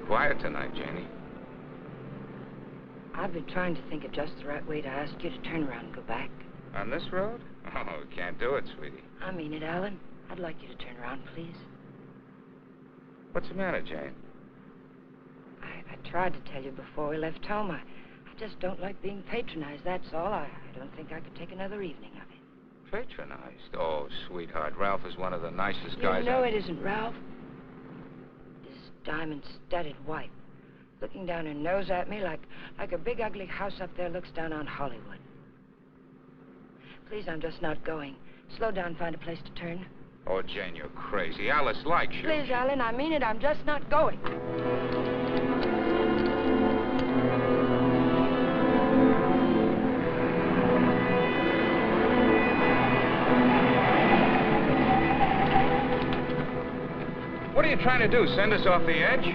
quiet tonight, Janie. I've been trying to think of just the right way to ask you to turn around and go back. On this road? Oh, we can't do it, sweetie. I mean it, Alan. I'd like you to turn around, please. What's the matter, Jane? I tried to tell you before we left home. I just don't like being patronized, that's all. I don't think I could take another evening of it. Patronized? Oh, sweetheart, Ralph is one of the nicest guys. You know it isn't Ralph. This diamond-studded wife, looking down her nose at me like a big ugly house up there looks down on Hollywood. Please, I'm just not going. Slow down, find a place to turn. Oh, Jane, you're crazy. Alice likes you. Please, Alan, I mean it. I'm just not going. What are you trying to do, send us off the edge?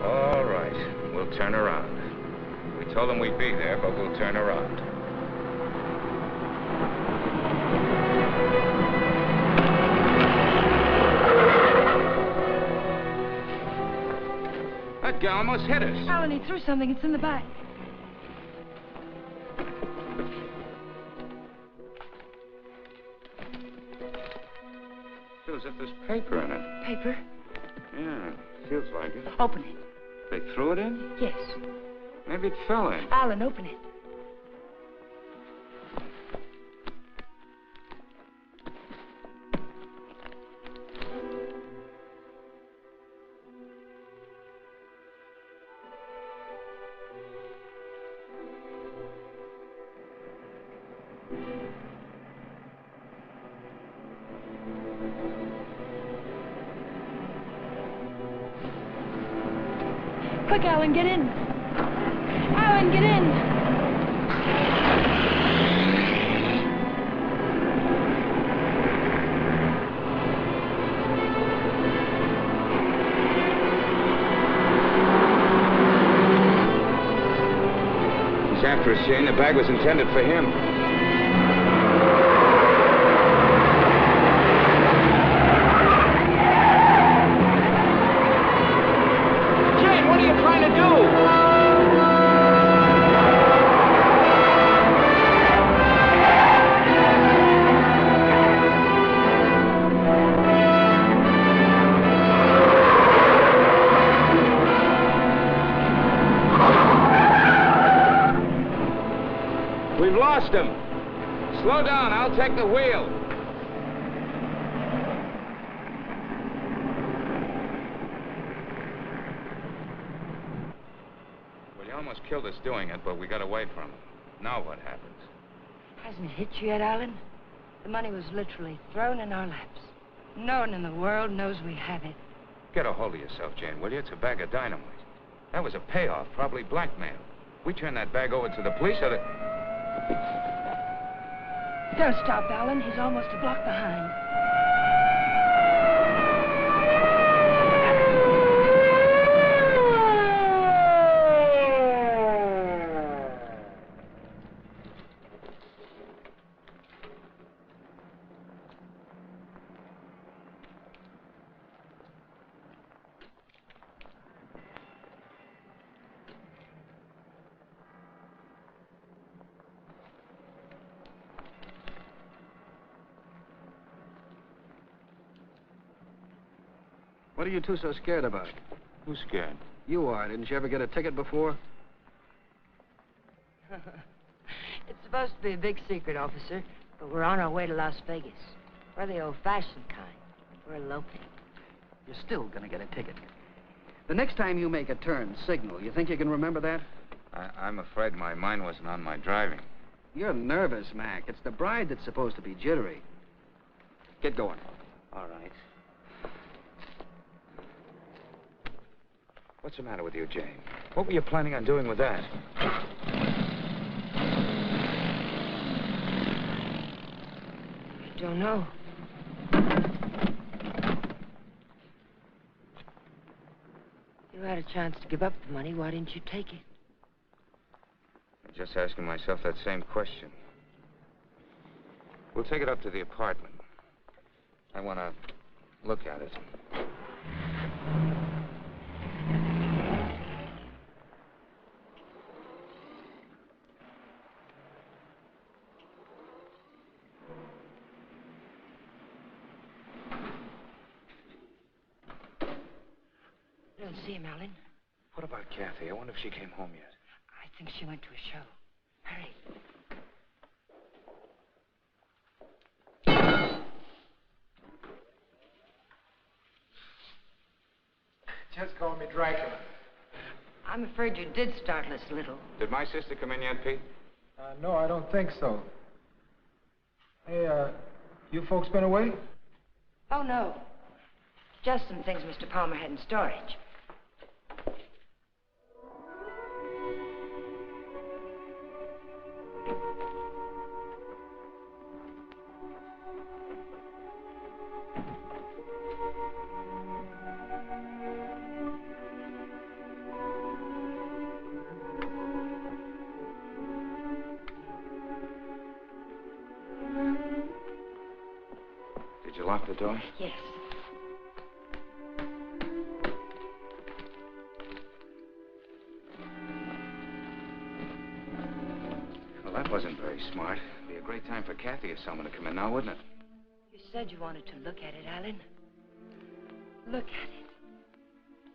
All right, we'll turn around. We told them we'd be there, but we'll turn around. That guy almost hit us. Alan, he threw something. It's in the back. Feels as if there's paper in it. Paper? Yeah, feels like it. Open it. They threw it in? Yes. Maybe it fell in. Alan, open it. Quick, Alan, get in. Alan, get in. He's after us, Jane. The bag was intended for him. We've lost him. Slow down, I'll take the wheel. Well, he almost killed us doing it, but we got away from him. Now what happens? Hasn't it hit you yet, Alan? The money was literally thrown in our laps. No one in the world knows we have it. Get a hold of yourself, Jane, will you? It's a bag of dynamite. That was a payoff, probably blackmail. We turn that bag over to the police or the... Don't stop, Alan. He's almost a block behind. What are you two so scared about? Who's scared? You are. Didn't you ever get a ticket before? It's supposed to be a big secret, officer, but we're on our way to Las Vegas. We're the old-fashioned kind. We're eloping. You're still gonna get a ticket. The next time you make a turn, signal. You think you can remember that? I'm afraid my mind wasn't on my driving. You're nervous, Mac. It's the bride that's supposed to be jittery. Get going. All right. What's the matter with you, Jane? What were you planning on doing with that? I don't know. You had a chance to give up the money. Why didn't you take it? I'm just asking myself that same question. We'll take it up to the apartment. I want to look at it. and see him, Alan. What about Kathy? I wonder if she came home yet. I think she went to a show. Hurry. Just call me Dracula. I'm afraid you did startle us a little. Did my sister come in yet, Pete? No, I don't think so. Hey, you folks been away? Oh, no. Just some things Mr. Palmer had in storage. Did you lock the door? Yes. Well, that wasn't very smart. It'd be a great time for Kathy or someone to come in now, wouldn't it? You said you wanted to look at it, Alan. Look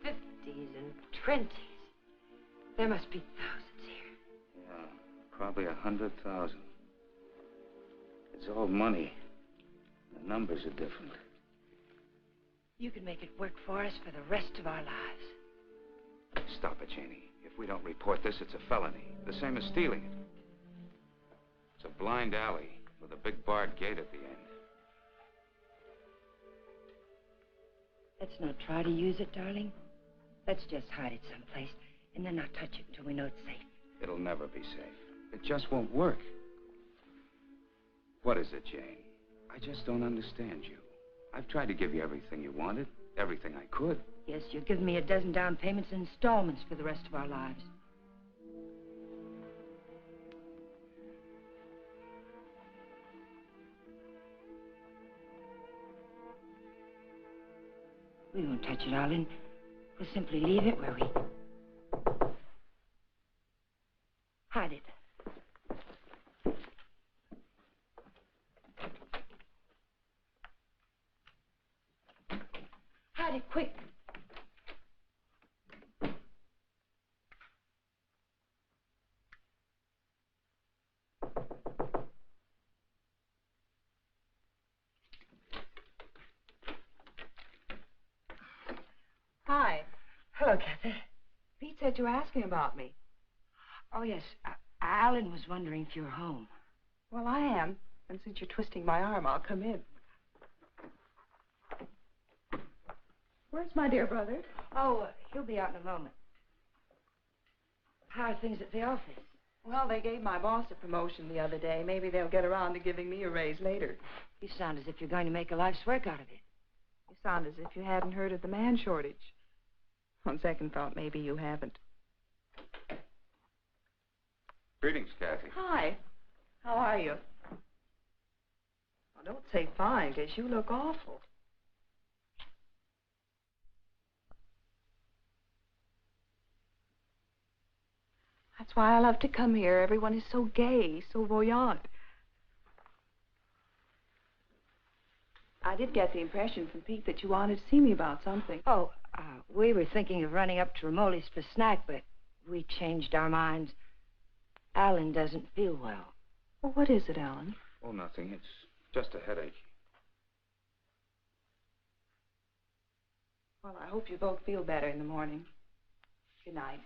at it. 50s and 20s. There must be thousands here. Yeah, probably 100,000. It's all money. The numbers are different. You can make it work for us for the rest of our lives. Stop it, Janie. If we don't report this, it's a felony. The same as stealing it. It's a blind alley with a big barred gate at the end. Let's not try to use it, darling. Let's just hide it someplace and then not touch it until we know it's safe. It'll never be safe. It just won't work. What is it, Jane? I just don't understand you. I've tried to give you everything you wanted, everything I could. Yes, you're giving me a dozen down payments and installments for the rest of our lives. We won't touch it, Alan. We'll simply leave it where we... hide it. Hide it, quick. Hi. Hello, Kathy. Pete said you were asking about me. Oh, yes. Alan was wondering if you were home. Well, I am. And since you're twisting my arm, I'll come in. Where's my dear brother? Oh, he'll be out in a moment. How are things at the office? Well, they gave my boss a promotion the other day. Maybe they'll get around to giving me a raise later. You sound as if you're going to make a life's work out of it. You sound as if you hadn't heard of the man shortage. On second thought, maybe you haven't. Greetings, Kathy. Hi. How are you? Oh, don't say fine, because you look awful. That's why I love to come here. Everyone is so gay, so voyant. I did get the impression from Pete that you wanted to see me about something. Oh, we were thinking of running up to Ramoli's for snack, but we changed our minds. Alan doesn't feel well. Well, what is it, Alan? Oh, nothing. It's just a headache. Well, I hope you both feel better in the morning. Good night.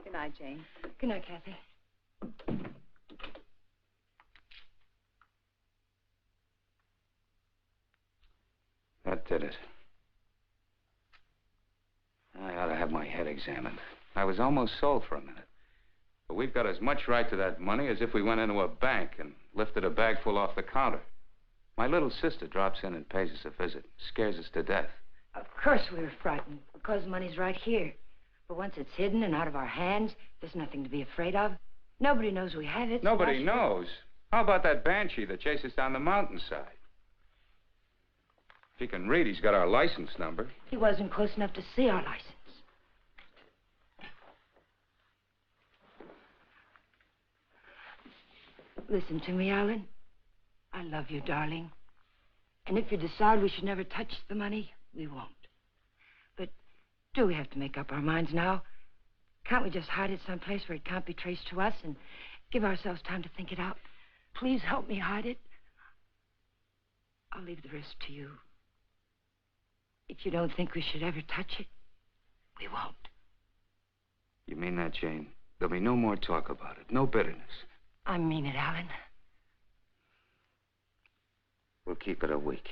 Good night, Jane. Good night, Kathy. That did it. I ought to have my head examined. I was almost sold for a minute. But we've got as much right to that money as if we went into a bank and lifted a bag full off the counter. My little sister drops in and pays us a visit. Scares us to death. Of course we were frightened, because money's right here. But once it's hidden and out of our hands, there's nothing to be afraid of. Nobody knows we have it. Nobody knows. How about that banshee that chased us down the mountainside? If he can read, he's got our license number. He wasn't close enough to see our license. Listen to me, Alan. I love you, darling. And if you decide we should never touch the money, we won't. But do we have to make up our minds now? Can't we just hide it someplace where it can't be traced to us and give ourselves time to think it out? Please help me hide it. I'll leave the rest to you. If you don't think we should ever touch it, we won't. You mean that, Jane? There'll be no more talk about it. No bitterness. I mean it, Alan. We'll keep it a week.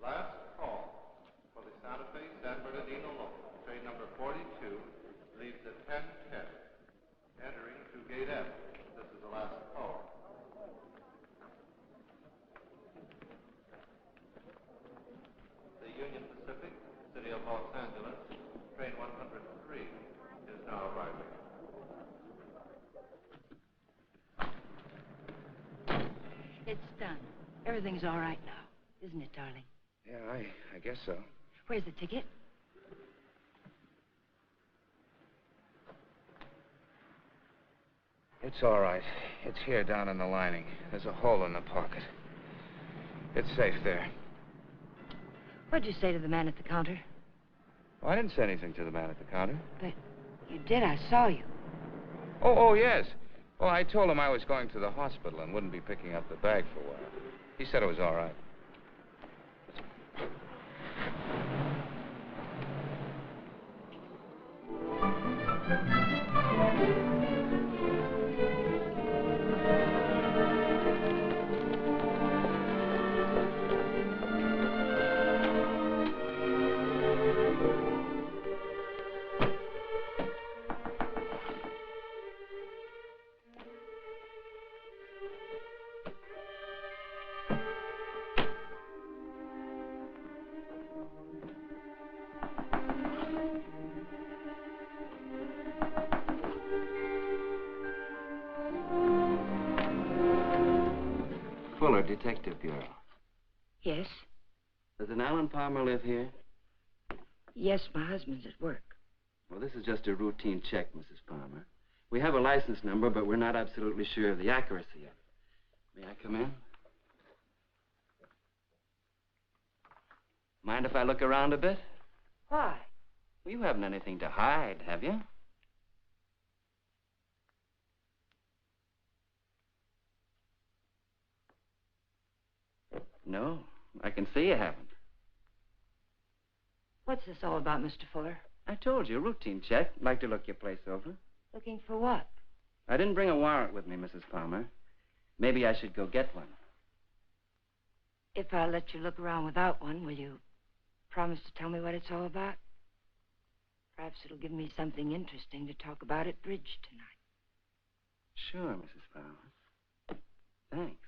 Last call for the Santa Fe San Bernardino local. Train number 42 leaves at 10:10. Entering to Gate F. This is the last call. The Union Pacific, City of Los Angeles, train 103 is now arriving. It's done. Everything's all right now, isn't it, darling? Yeah, I guess so. Where's the ticket? It's all right. It's here down in the lining. There's a hole in the pocket. It's safe there. What'd you say to the man at the counter? Oh, I didn't say anything to the man at the counter. But you did. I saw you. Oh, yes. Well, I told him I was going to the hospital and wouldn't be picking up the bag for a while. He said it was all right. Detective Bureau. Yes? Does an Alan Palmer live here? Yes, my husband's at work. Well, this is just a routine check, Mrs. Palmer. We have a license number, but we're not absolutely sure of the accuracy of it. May I come in? Mind if I look around a bit? Why? Well, you haven't anything to hide, have you? No, I can see you haven't. What's this all about, Mr. Fuller? I told you, routine check. Like to look your place over. Looking for what? I didn't bring a warrant with me, Mrs. Palmer. Maybe I should go get one. If I let you look around without one, will you promise to tell me what it's all about? Perhaps it'll give me something interesting to talk about at bridge tonight. Sure, Mrs. Palmer. Thanks.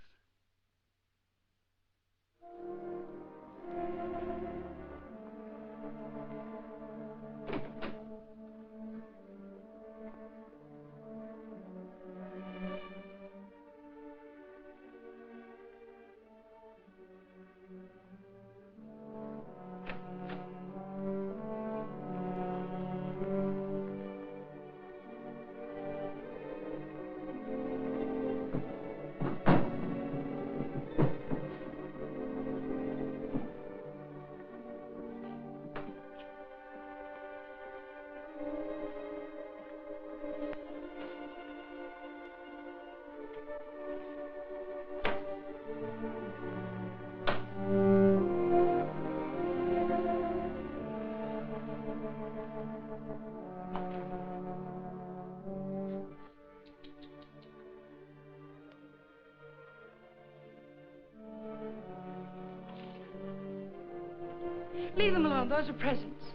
Leave them alone. Those are presents.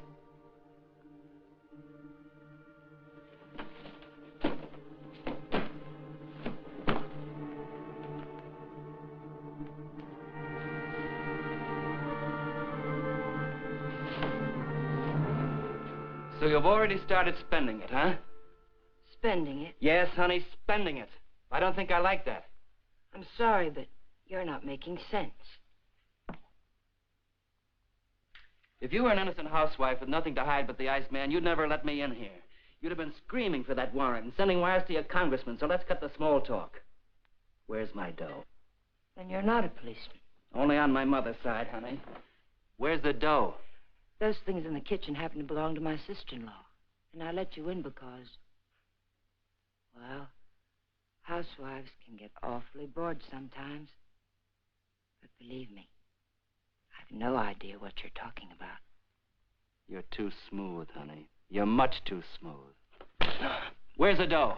So you've already started spending it, huh? Spending it? Yes, honey, spending it. I don't think I like that. I'm sorry, but you're not making sense. If you were an innocent housewife with nothing to hide but the Iceman, you'd never let me in here. You'd have been screaming for that warrant and sending wires to your congressman, so let's cut the small talk. Where's my dough? Then you're not a policeman. Only on my mother's side, honey. Where's the dough? Those things in the kitchen happen to belong to my sister-in-law. And I let you in because, well, housewives can get awfully bored sometimes. But believe me, I've no idea what you're talking about. You're too smooth, honey. You're much too smooth. Where's the dough?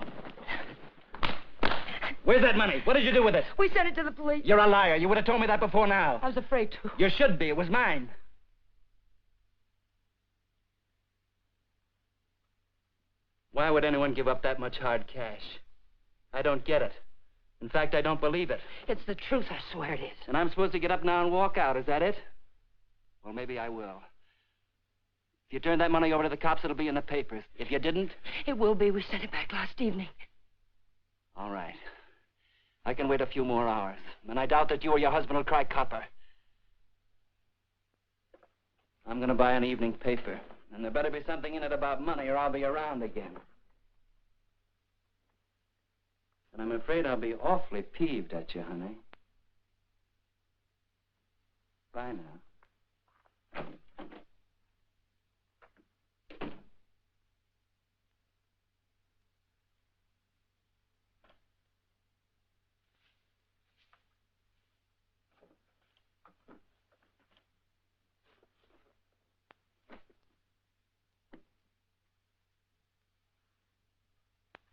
Where's that money? What did you do with it? We sent it to the police. You're a liar. You would have told me that before now. I was afraid to. You should be. It was mine. Why would anyone give up that much hard cash? I don't get it. In fact, I don't believe it. It's the truth, I swear it is. And I'm supposed to get up now and walk out, is that it? Well, maybe I will. If you turn that money over to the cops, it'll be in the papers. If you didn't... It will be. We sent it back last evening. All right. I can wait a few more hours. And I doubt that you or your husband will cry copper. I'm going to buy an evening paper. And there better be something in it about money or I'll be around again. And I'm afraid I'll be awfully peeved at you, honey. Bye now.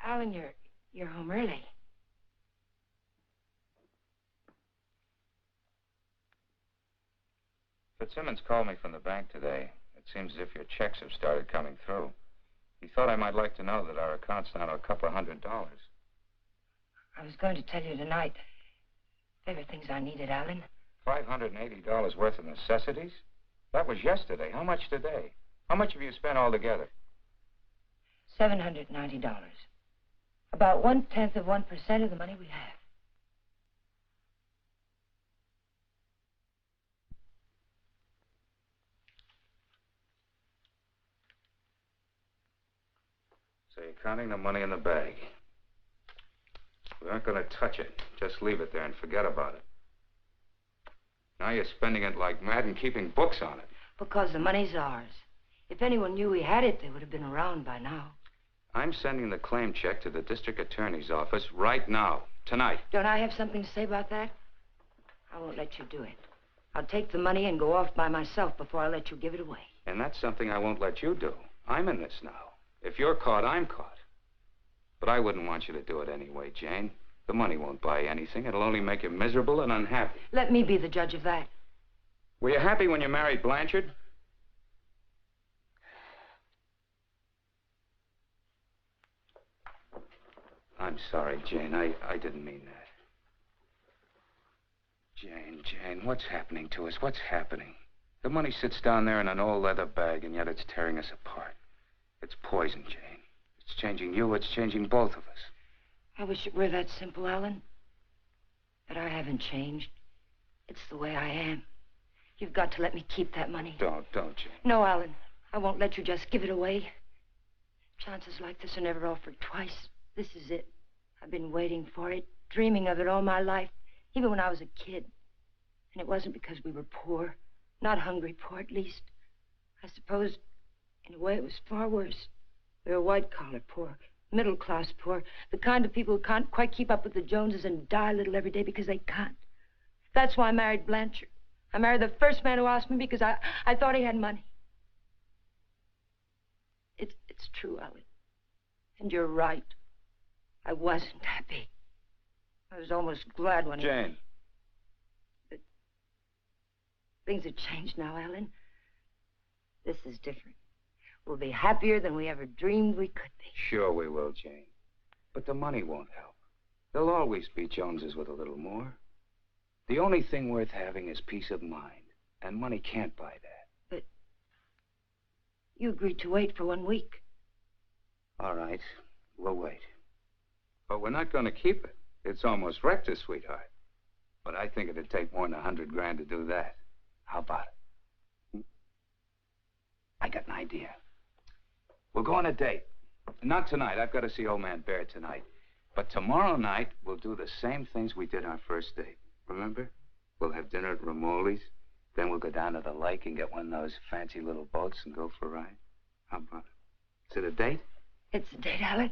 Alan, you're home early. Fitzsimmons called me from the bank today. It seems as if your checks have started coming through. He thought I might like to know that our account's down to $200. I was going to tell you tonight. There were things I needed, Alan. $580 worth of necessities? That was yesterday. How much today? How much have you spent altogether? $790. About 1/10 of 1% of the money we have. So you're counting the money in the bag. We aren't going to touch it. Just leave it there and forget about it. Now you're spending it like mad and keeping books on it. Because the money's ours. If anyone knew we had it, they would have been around by now. I'm sending the claim check to the district attorney's office right now, tonight. Don't I have something to say about that? I won't let you do it. I'll take the money and go off by myself before I let you give it away. And that's something I won't let you do. I'm in this now. If you're caught, I'm caught. But I wouldn't want you to do it anyway, Jane. The money won't buy anything. It'll only make you miserable and unhappy. Let me be the judge of that. Were you happy when you married Blanchard? I'm sorry, Jane. I didn't mean that. Jane, what's happening to us? What's happening? The money sits down there in an old leather bag, and yet it's tearing us apart. It's poison, Jane. It's changing you. It's changing both of us. I wish it were that simple, Alan. But I haven't changed. It's the way I am. You've got to let me keep that money. Don't, Jane. No, Alan. I won't let you just give it away. Chances like this are never offered twice. This is it. I've been waiting for it, dreaming of it all my life, even when I was a kid. And it wasn't because we were poor. Not hungry poor, at least. I suppose, in a way, it was far worse. We were white-collar poor, middle-class poor, the kind of people who can't quite keep up with the Joneses and die a little every day because they can't. That's why I married Blanchard. I married the first man who asked me because I thought he had money. It's true, Alan. And you're right. I wasn't happy. I was almost glad when Jane. But things have changed now, Alan. This is different. We'll be happier than we ever dreamed we could be. Sure we will, Jane. But the money won't help. There'll always be Joneses with a little more. The only thing worth having is peace of mind. And money can't buy that. But you agreed to wait for 1 week. All right. We'll wait. But we're not going to keep it. It's almost wrecked us, sweetheart. But I think it'd take more than $100 grand to do that. How about it? I got an idea. We'll go on a date. Not tonight. I've got to see old man Bear tonight. But tomorrow night, we'll do the same things we did our first date. Remember? We'll have dinner at Romoli's. Then we'll go down to the lake and get one of those fancy little boats and go for a ride. How about it? Is it a date? It's a date, Alec.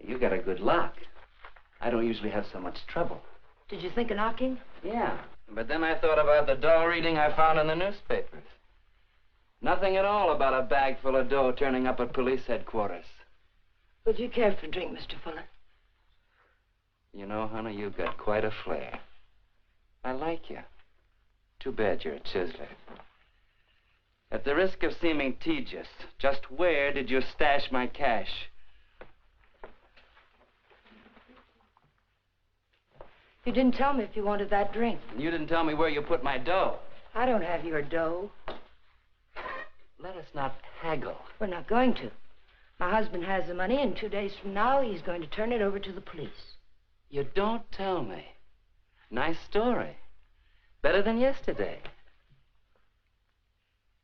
You got a good lock. I don't usually have so much trouble. Did you think of knocking? Yeah, but then I thought about the dough reading I found in the newspapers. Nothing at all about a bag full of dough turning up at police headquarters. Would you care for a drink, Mr. Fuller? You know, honey, you've got quite a flair. I like you. Too bad you're a chiseler. At the risk of seeming tedious, just where did you stash my cash? You didn't tell me if you wanted that drink. You didn't tell me where you put my dough. I don't have your dough. Let us not haggle. We're not going to. My husband has the money, and 2 days from now, he's going to turn it over to the police. You don't tell me. Nice story. Better than yesterday.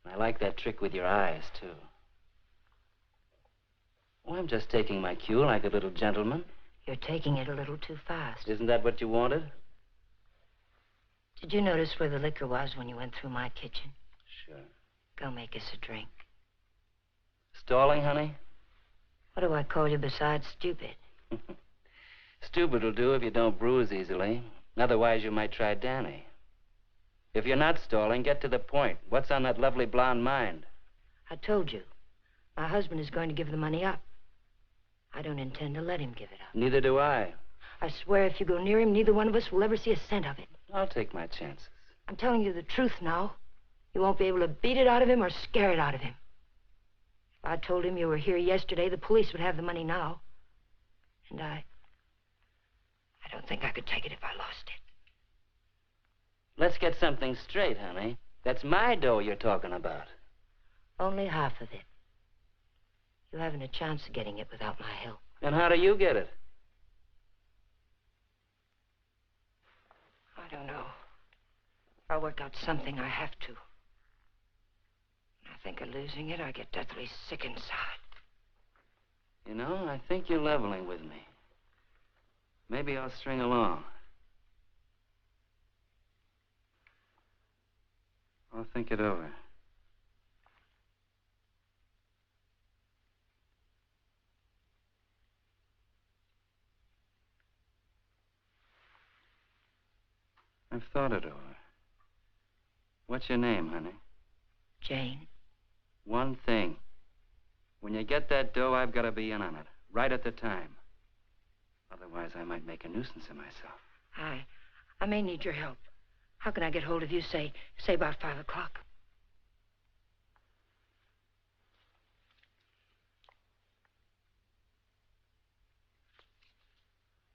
I like that trick with your eyes, too. Oh, I'm just taking my cue like a little gentleman. You're taking it a little too fast. Isn't that what you wanted? Did you notice where the liquor was when you went through my kitchen? Sure. Go make us a drink. Stalling, honey? What do I call you besides stupid? Stupid will do if you don't bruise easily. Otherwise, you might try Danny. If you're not stalling, get to the point. What's on that lovely blonde mind? I told you. My husband is going to give the money up. I don't intend to let him give it up. Neither do I. I swear if you go near him, neither one of us will ever see a cent of it. I'll take my chances. I'm telling you the truth now. You won't be able to beat it out of him or scare it out of him. If I told him you were here yesterday, the police would have the money now. And I don't think I could take it if I lost it. Let's get something straight, honey. That's my dough you're talking about. Only half of it. You haven't a chance of getting it without my help. And how do you get it? I don't know. I'll work out something. I have to. When I think of losing it, I get deathly sick inside. You know, I think you're leveling with me. Maybe I'll string along. I'll think it over. I've thought it over. What's your name, honey? Jane. One thing. When you get that dough, I've got to be in on it, right at the time. Otherwise, I might make a nuisance of myself. I may need your help. How can I get hold of you, say about 5 o'clock?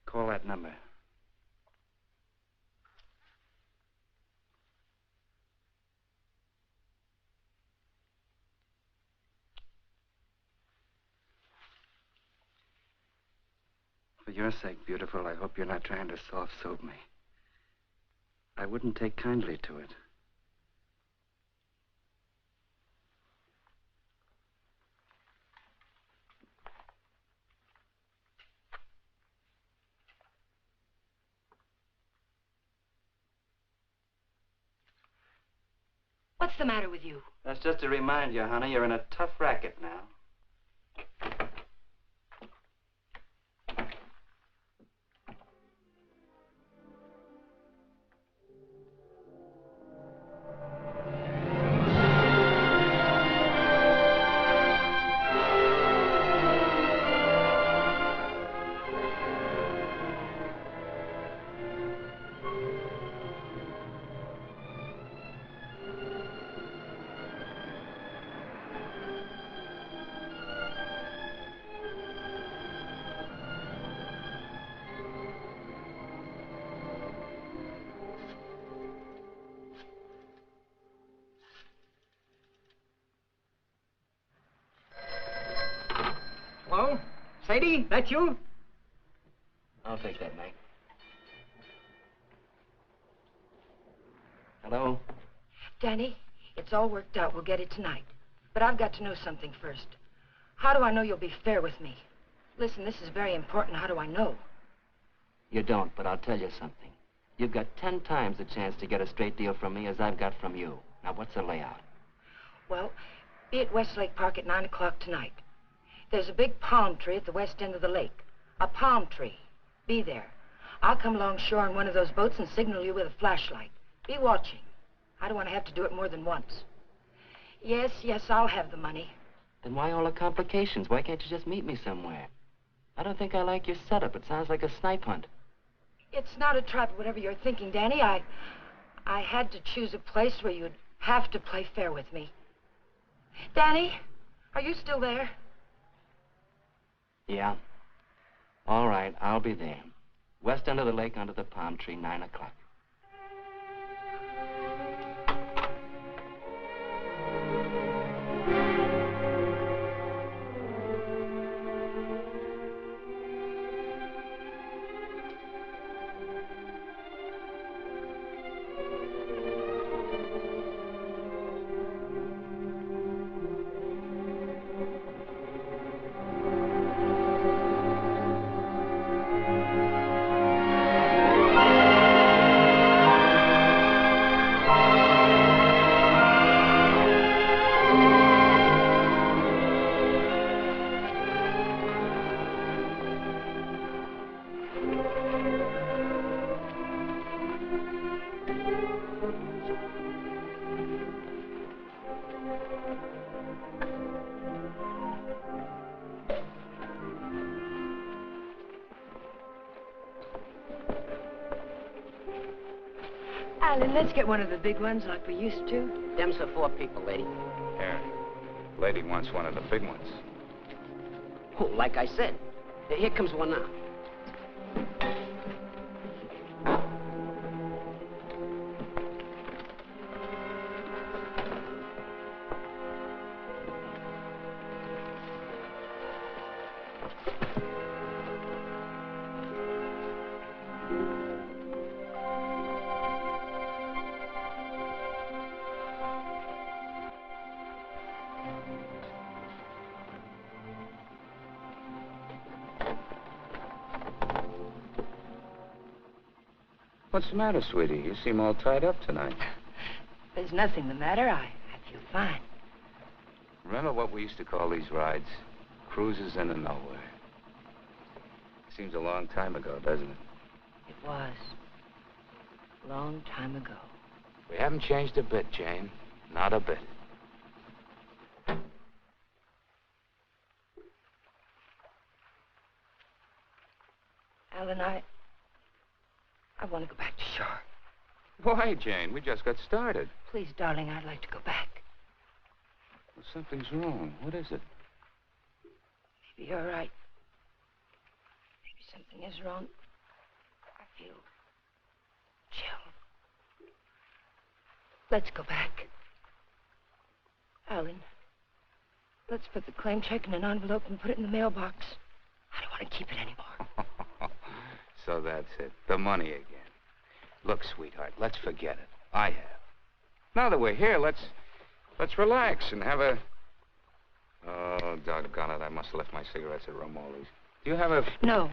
Call that number. For your sake, beautiful, I hope you're not trying to soft-soap me. I wouldn't take kindly to it. What's the matter with you? That's just to remind you, honey, you're in a tough racket now. Sadie, that you? I'll take that, Mike. Hello? Danny, it's all worked out. We'll get it tonight. But I've got to know something first. How do I know you'll be fair with me? Listen, this is very important. How do I know? You don't, but I'll tell you something. You've got 10 times the chance to get a straight deal from me as I've got from you. Now, what's the layout? Well, be at Westlake Park at 9 o'clock tonight. There's a big palm tree at the west end of the lake. A palm tree. Be there. I'll come along shore in one of those boats and signal you with a flashlight. Be watching. I don't want to have to do it more than once. Yes, I'll have the money. Then why all the complications? Why can't you just meet me somewhere? I don't think I like your setup. It sounds like a snipe hunt. It's not a trap, whatever you're thinking, Danny. I had to choose a place where you'd have to play fair with me. Danny, are you still there? Yeah. All right, I'll be there. West end of the lake under the palm tree, 9 o'clock. Alan, let's get one of the big ones like we used to. Them's for 4 people, lady. Here. Lady wants one of the big ones. Oh, like I said. Here comes one now. What's the matter, sweetie? You seem all tied up tonight. There's nothing the matter. I feel fine. Remember what we used to call these rides? Cruises into nowhere. Seems a long time ago, doesn't it? It was. A long time ago. We haven't changed a bit, Jane. Not a bit. Alan, I want to go back to shore. Why, Jane? We just got started. Please, darling, I'd like to go back. Well, something's wrong. What is it? Maybe you're right. Maybe something is wrong. I feel chill. Let's go back. Alan, let's put the claim check in an envelope and put it in the mailbox. I don't want to keep it anymore. So that's it. The money again. Look, sweetheart, let's forget it. I have. Now that we're here, let's relax and have a... Oh, doggone it. I must have left my cigarettes at Romoli's. Do you have a... No.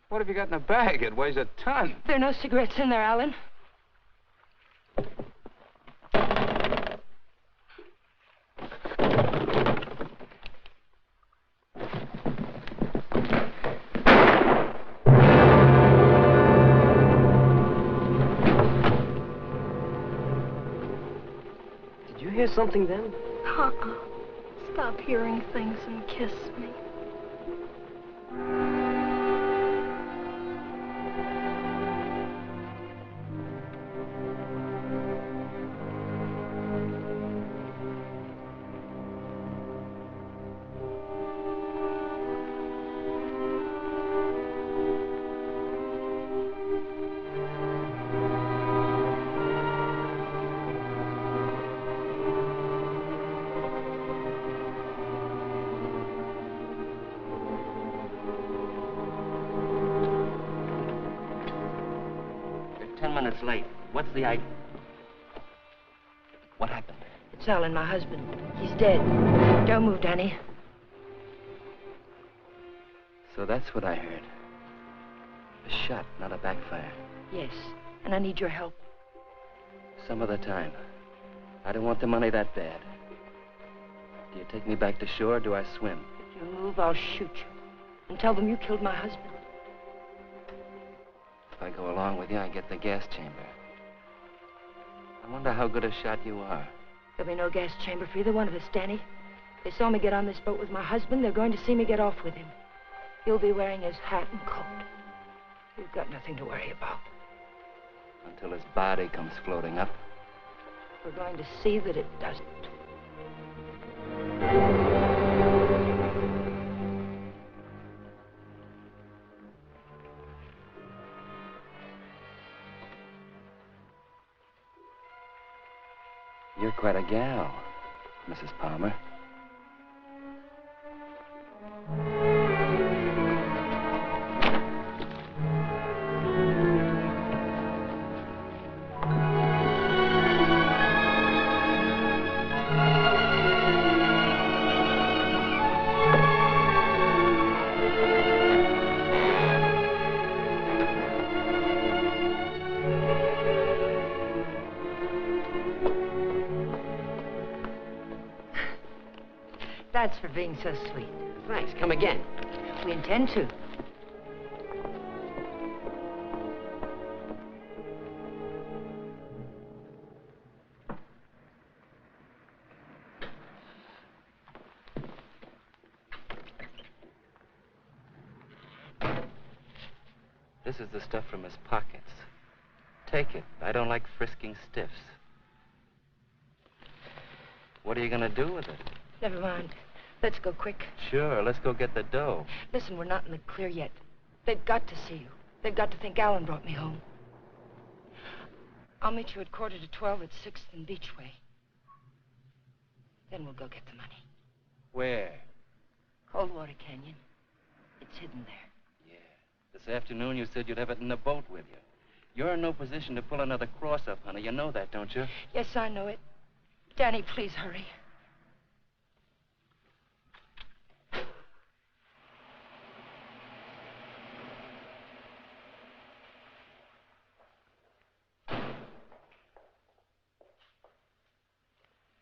What have you got in the bag? It weighs a ton. There are no cigarettes in there, Alan. Hear something then? Stop hearing things and kiss me. minutes late. What's the idea? What happened? It's Alan, my husband. He's dead. Don't move, Danny. So that's what I heard. A shot, not a backfire. Yes, and I need your help. Some other time. I don't want the money that bad. Do you take me back to shore or do I swim? If you move, I'll shoot you. And tell them you killed my husband. If I go along with you, I get the gas chamber. I wonder how good a shot you are. There'll be no gas chamber for either one of us, Danny. They saw me get on this boat with my husband. They're going to see me get off with him. He'll be wearing his hat and coat. You've got nothing to worry about. Until his body comes floating up. We're going to see that it doesn't. You're quite a gal, Mrs. Palmer. That's for being so sweet. Thanks. Come again. We intend to. This is the stuff from his pockets. Take it. I don't like frisking stiffs. What are you gonna do with it? Never mind. Let's go quick. Sure, let's go get the dough. Listen, we're not in the clear yet. They've got to see you. They've got to think Alan brought me home. I'll meet you at 11:45 at 6th and Beachway. Then we'll go get the money. Where? Coldwater Canyon. It's hidden there. Yeah. This afternoon you said you'd have it in the boat with you. You're in no position to pull another cross-up, honey. You know that, don't you? Yes, I know it. Danny, please hurry.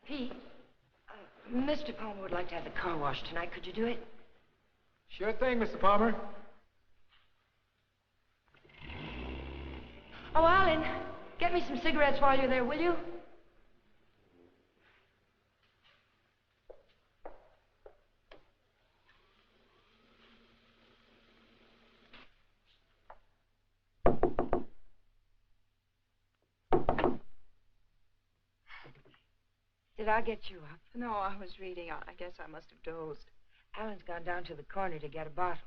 Pete, Mr. Palmer would like to have the car washed tonight. Could you do it? Sure thing, Mr. Palmer. Oh, Alan, get me some cigarettes while you're there, will you? Did I get you up? No, I was reading. I guess I must have dozed. Alan's gone down to the corner to get a bottle.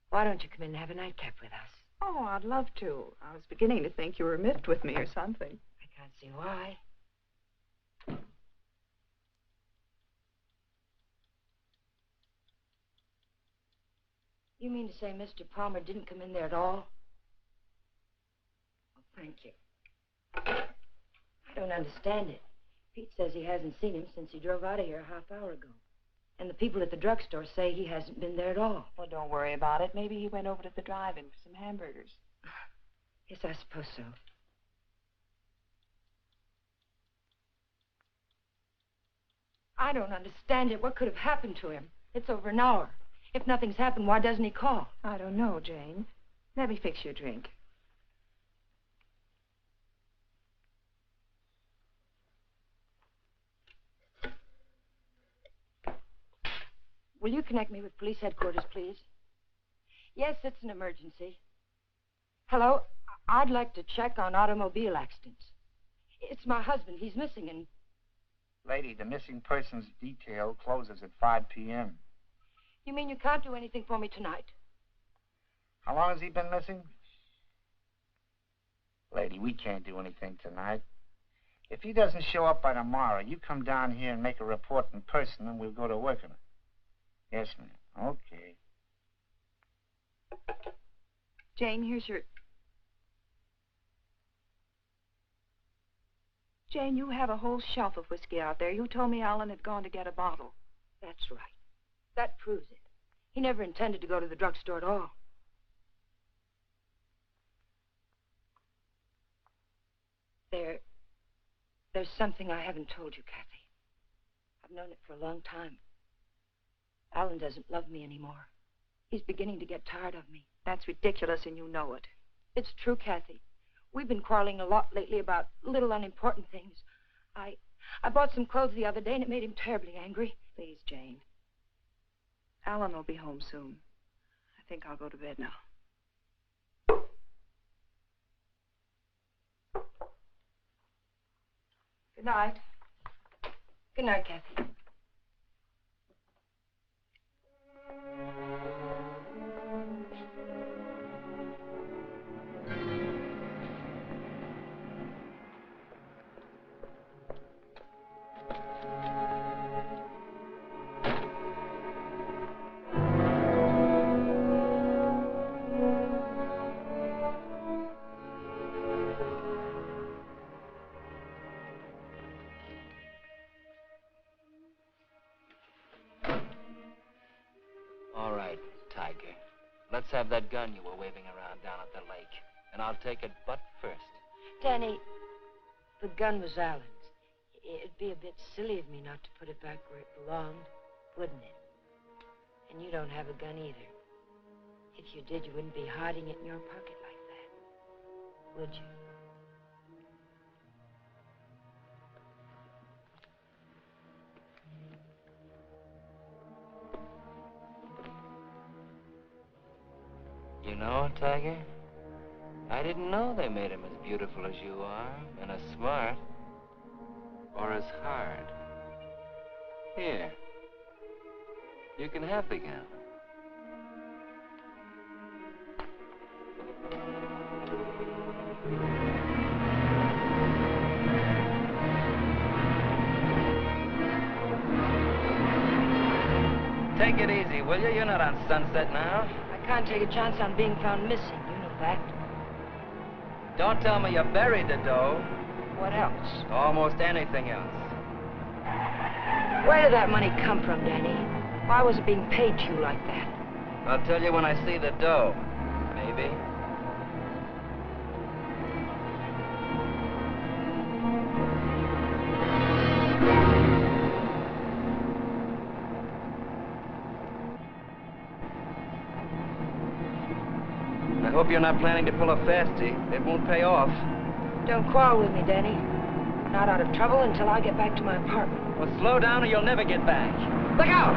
Why don't you come in and have a nightcap with us? Oh, I'd love to. I was beginning to think you were miffed with me or something. I can't see why. You mean to say Mr. Palmer didn't come in there at all? Oh, thank you. I don't understand it. Pete says he hasn't seen him since he drove out of here a half hour ago. And the people at the drugstore say he hasn't been there at all. Well, don't worry about it. Maybe he went over to the drive-in for some hamburgers. Yes, I suppose so. I don't understand it. What could have happened to him? It's over an hour. If nothing's happened, why doesn't he call? I don't know, Jane. Let me fix your drink. Will you connect me with police headquarters, please? Yes, it's an emergency. Hello? I'd like to check on automobile accidents. It's my husband. He's missing and... Lady, the missing persons detail closes at 5 p.m. You mean you can't do anything for me tonight? How long has he been missing? Lady, we can't do anything tonight. If he doesn't show up by tomorrow, you come down here and make a report in person, and we'll go to work on it. Yes, ma'am. Okay. Jane, here's your... Jane, you have a whole shelf of whiskey out there. You told me Alan had gone to get a bottle. That's right. That proves it. He never intended to go to the drugstore at all. There's something I haven't told you, Kathy. I've known it for a long time. Alan doesn't love me anymore. He's beginning to get tired of me. That's ridiculous, and you know it. It's true, Kathy. We've been quarreling a lot lately about little unimportant things. I bought some clothes the other day, and it made him terribly angry. Please, Jane. Alan will be home soon. I think I'll go to bed now. Good night. Good night, Kathy. Let's have that gun you were waving around down at the lake. And I'll take it butt first. Danny, the gun was Alan's. It'd be a bit silly of me not to put it back where it belonged, wouldn't it? And you don't have a gun either. If you did, you wouldn't be hiding it in your pocket like that, would you? You know, Tiger, I didn't know they made him as beautiful as you are, and as smart, or as hard. Here, you can have the gun. Take it easy, will you? You're not on Sunset now. I can't take a chance on being found missing. You know that. Don't tell me you buried the dough. What else? Almost anything else. Where did that money come from, Danny? Why was it being paid to you like that? I'll tell you when I see the dough. Maybe. I hope you're not planning to pull a fastie. It won't pay off. Don't quarrel with me, Danny. Not out of trouble until I get back to my apartment. Well, slow down or you'll never get back. Look out!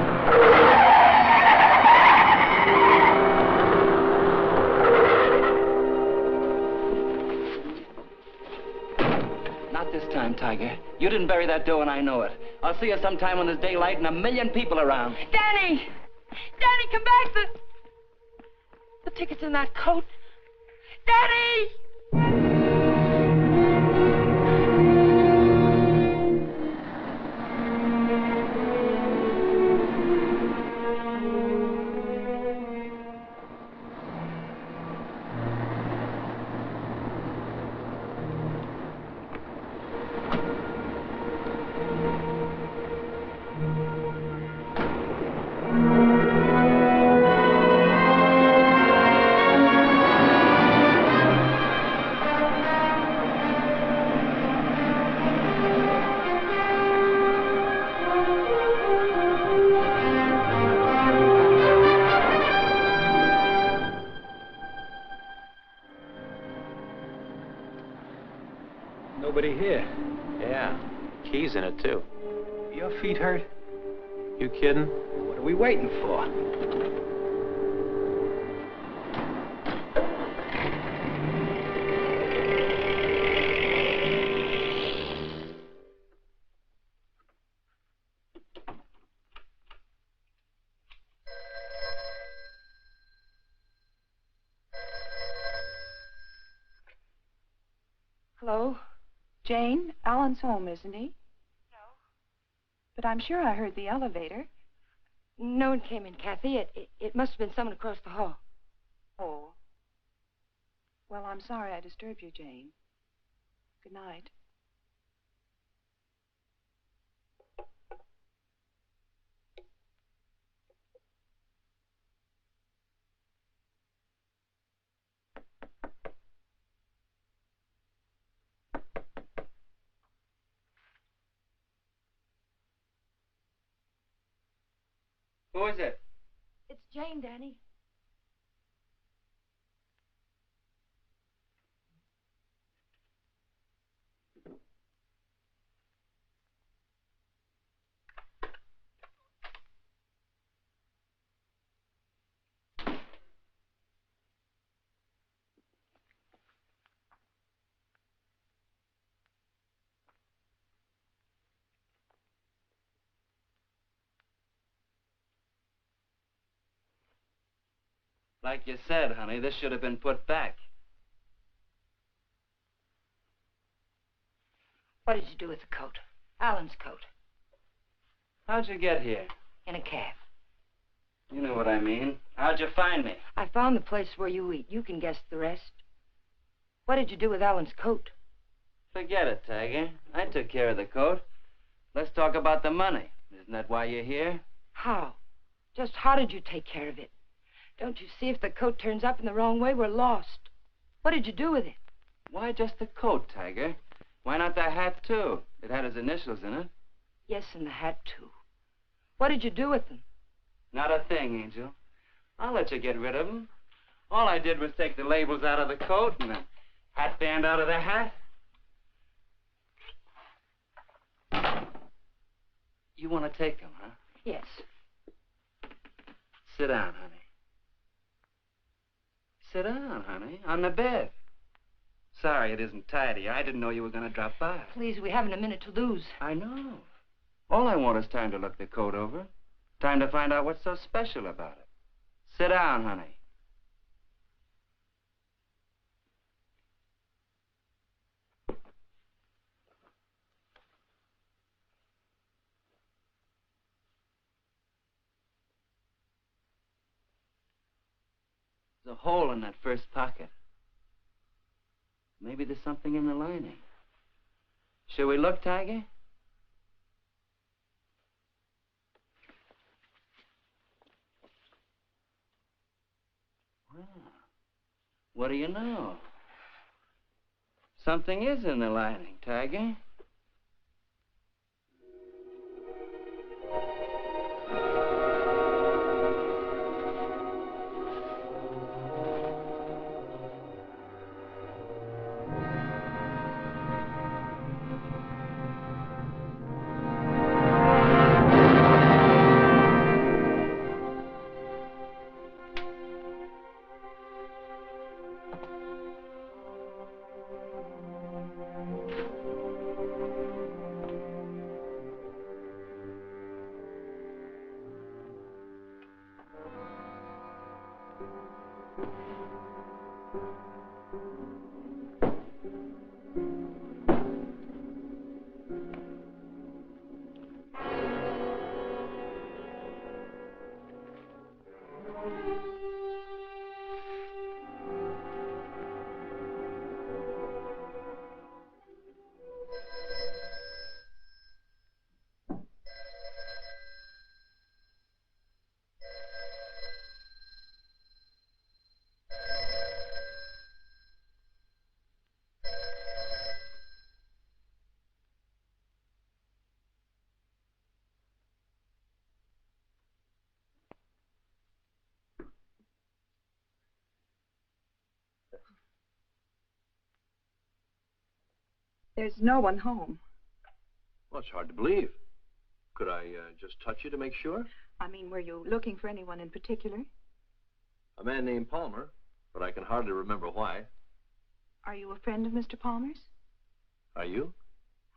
Not this time, Tiger. You didn't bury that dough, and I know it. I'll see you sometime when there's daylight and a million people around. Danny! Danny, come back! The ticket's in that coat. Danny! Nobody here. Yeah, keys in it, too. Your feet hurt? You kidding? What are we waiting for? Hello? Jane, Alan's home, isn't he? No. But I'm sure I heard the elevator. No one came in, Kathy. It must have been someone across the hall. Oh. Well, I'm sorry I disturbed you, Jane. Good night. Who is it? It's Jane, Danny. Like you said, honey, this should have been put back. What did you do with the coat? Alan's coat. How'd you get here? In a cab. You know what I mean. How'd you find me? I found the place where you eat. You can guess the rest. What did you do with Alan's coat? Forget it, Tiger. I took care of the coat. Let's talk about the money. Isn't that why you're here? How? Just how did you take care of it? Don't you see if the coat turns up in the wrong way, we're lost. What did you do with it? Why just the coat, Tiger? Why not the hat, too? It had his initials in it. Yes, and the hat, too. What did you do with them? Not a thing, Angel. I'll let you get rid of them. All I did was take the labels out of the coat and the hat band out of the hat. You want to take them, huh? Yes. Sit down, honey. Sit down, honey, on the bed. Sorry it isn't tidy. I didn't know you were going to drop by. Please, we haven't a minute to lose. I know. All I want is time to look the coat over. Time to find out what's so special about it. Sit down, honey. There's a hole in that first pocket. Maybe there's something in the lining. Shall we look, Tiger? Well, what do you know? Something is in the lining, Tiger. There's no one home. Well, it's hard to believe. Could I just touch you to make sure? I mean, were you looking for anyone in particular? A man named Palmer, but I can hardly remember why. Are you a friend of Mr. Palmer's? Are you?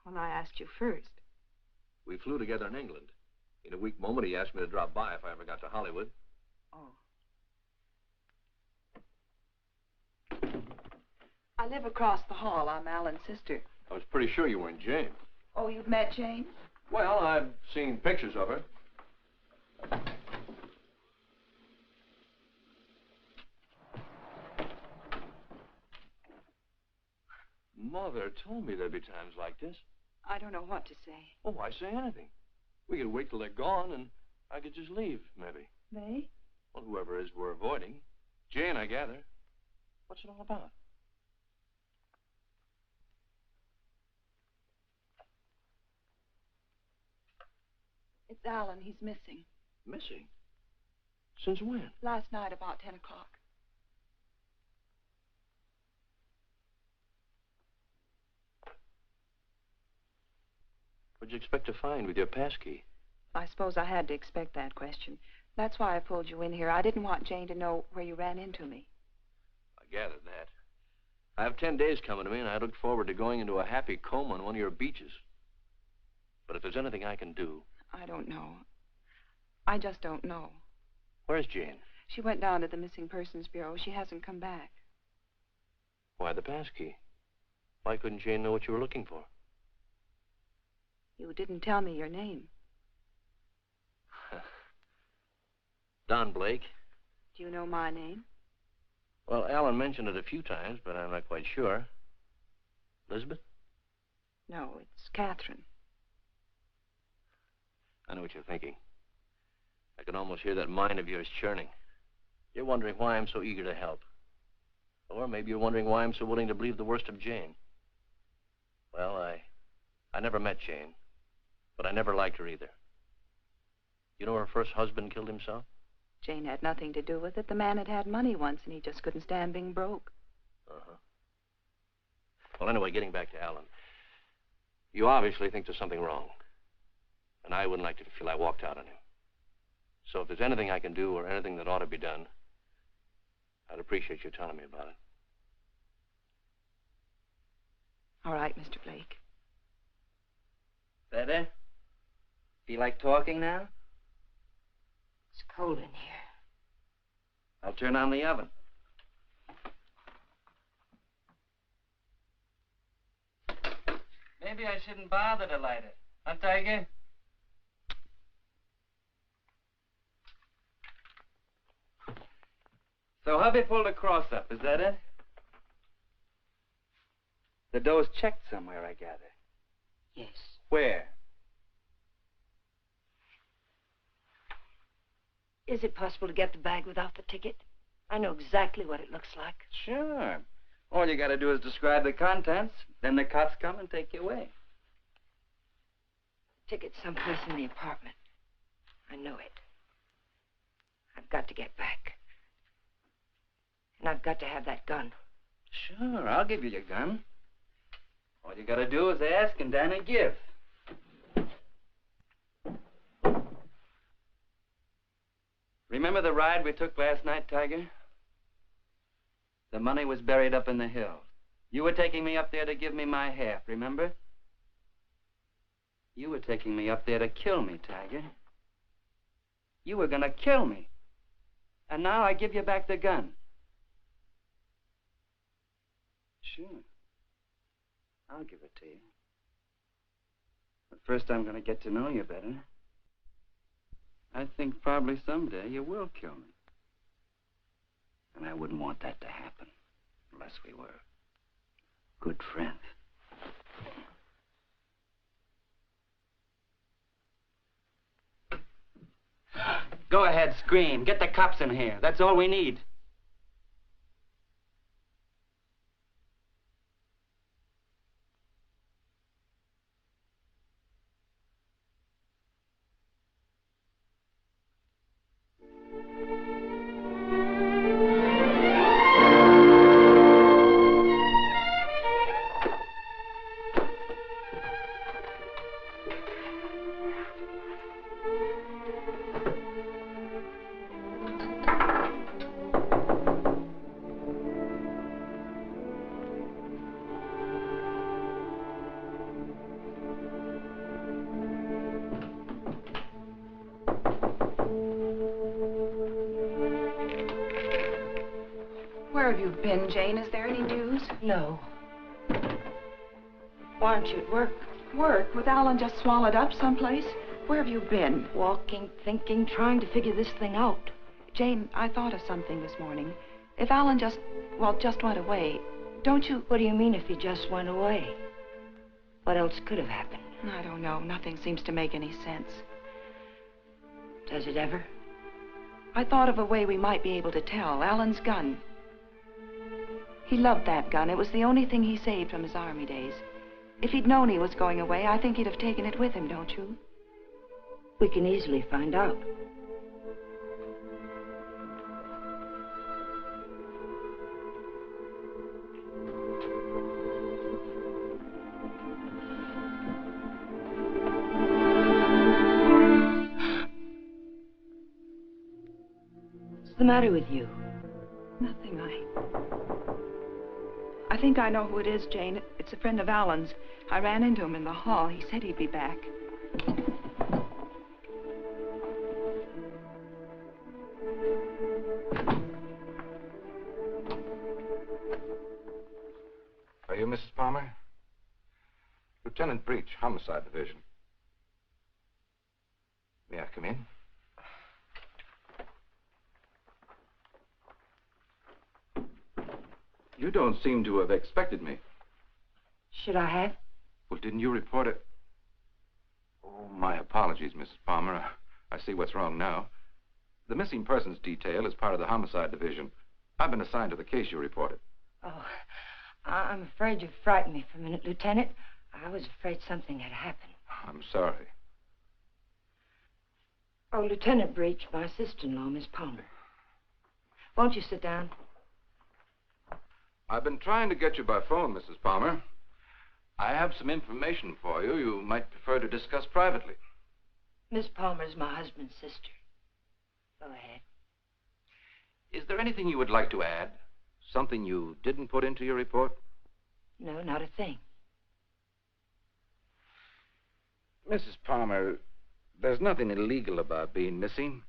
Well, I asked you first. We flew together in England. In a weak moment, he asked me to drop by if I ever got to Hollywood. Oh. I live across the hall. I'm Alan's sister. I was pretty sure you weren't Jane. Oh, you've met Jane? Well, I've seen pictures of her. Mother told me there'd be times like this. I don't know what to say. Oh, why say anything? We could wait till they're gone, and I could just leave, maybe. They? Well, whoever it is we're avoiding. Jane, I gather. What's it all about? It's Alan. He's missing. Missing? Since when? Last night about 10 o'clock. What'd you expect to find with your passkey? I suppose I had to expect that question. That's why I pulled you in here. I didn't want Jane to know where you ran into me. I gathered that. I have 10 days coming to me, and I look forward to going into a happy coma on one of your beaches. But if there's anything I can do... I don't know. I just don't know. Where's Jane? She went down to the Missing Persons Bureau. She hasn't come back. Why the passkey? Why couldn't Jane know what you were looking for? You didn't tell me your name. Don Blake. Do you know my name? Well, Alan mentioned it a few times, but I'm not quite sure. Elizabeth? No, it's Catherine. I know what you're thinking. I can almost hear that mind of yours churning. You're wondering why I'm so eager to help. Or maybe you're wondering why I'm so willing to believe the worst of Jane. Well, I never met Jane, but I never liked her either. You know her first husband killed himself? Jane had nothing to do with it. The man had money once, and he just couldn't stand being broke. Uh-huh. Well, anyway, getting back to Alan. You obviously think there's something wrong. And I wouldn't like to feel I walked out on him. So if there's anything I can do or anything that ought to be done, I'd appreciate you telling me about it. All right, Mr. Blake. Better? Feel like talking now? It's cold in here. I'll turn on the oven. Maybe I shouldn't bother to light it. Huh, Tiger? So hubby pulled a cross up, is that it? The dough's checked somewhere, I gather. Yes. Where? Is it possible to get the bag without the ticket? I know exactly what it looks like. Sure. All you gotta do is describe the contents, then the cops come and take you away. Ticket's someplace in the apartment. I know it. I've got to get back. And I've got to have that gun. Sure, I'll give you your gun. All you gotta do is ask and Danny give. Remember the ride we took last night, Tiger? The money was buried up in the hill. You were taking me up there to give me my half, remember? You were taking me up there to kill me, Tiger. You were gonna kill me. And now I give you back the gun. Sure. I'll give it to you. But first I'm gonna get to know you better. I think probably someday you will kill me. And I wouldn't want that to happen unless we were good friends. Go ahead, scream. Get the cops in here. That's all we need. Where have you been, Jane? Is there any news? No. Why aren't you at work? Work? With Alan just swallowed up someplace? Where have you been? Walking, thinking, trying to figure this thing out. Jane, I thought of something this morning. If Alan just went away, don't you... What do you mean if he just went away? What else could have happened? I don't know. Nothing seems to make any sense. Does it ever? I thought of a way we might be able to tell. Alan's gun. He loved that gun. It was the only thing he saved from his army days. If he'd known he was going away, I think he'd have taken it with him, don't you? We can easily find out. What's the matter with you? Nothing. I think I know who it is, Jane. It's a friend of Alan's. I ran into him in the hall. He said he'd be back. Are you Mrs. Palmer? Lieutenant Breach, Homicide Division. May I come in? You don't seem to have expected me. Should I have? Well, didn't you report it? Oh, my apologies, Mrs. Palmer. I see what's wrong now. The missing persons detail is part of the Homicide Division. I've been assigned to the case you reported. Oh, I'm afraid you frightened me for a minute, Lieutenant. I was afraid something had happened. I'm sorry. Oh, Lieutenant Breach, my sister-in-law, Miss Palmer. Won't you sit down? I've been trying to get you by phone, Mrs. Palmer. I have some information for you you might prefer to discuss privately. Miss Palmer's my husband's sister. Go ahead. Is there anything you would like to add? Something you didn't put into your report? No, not a thing. Mrs. Palmer, there's nothing illegal about being missing.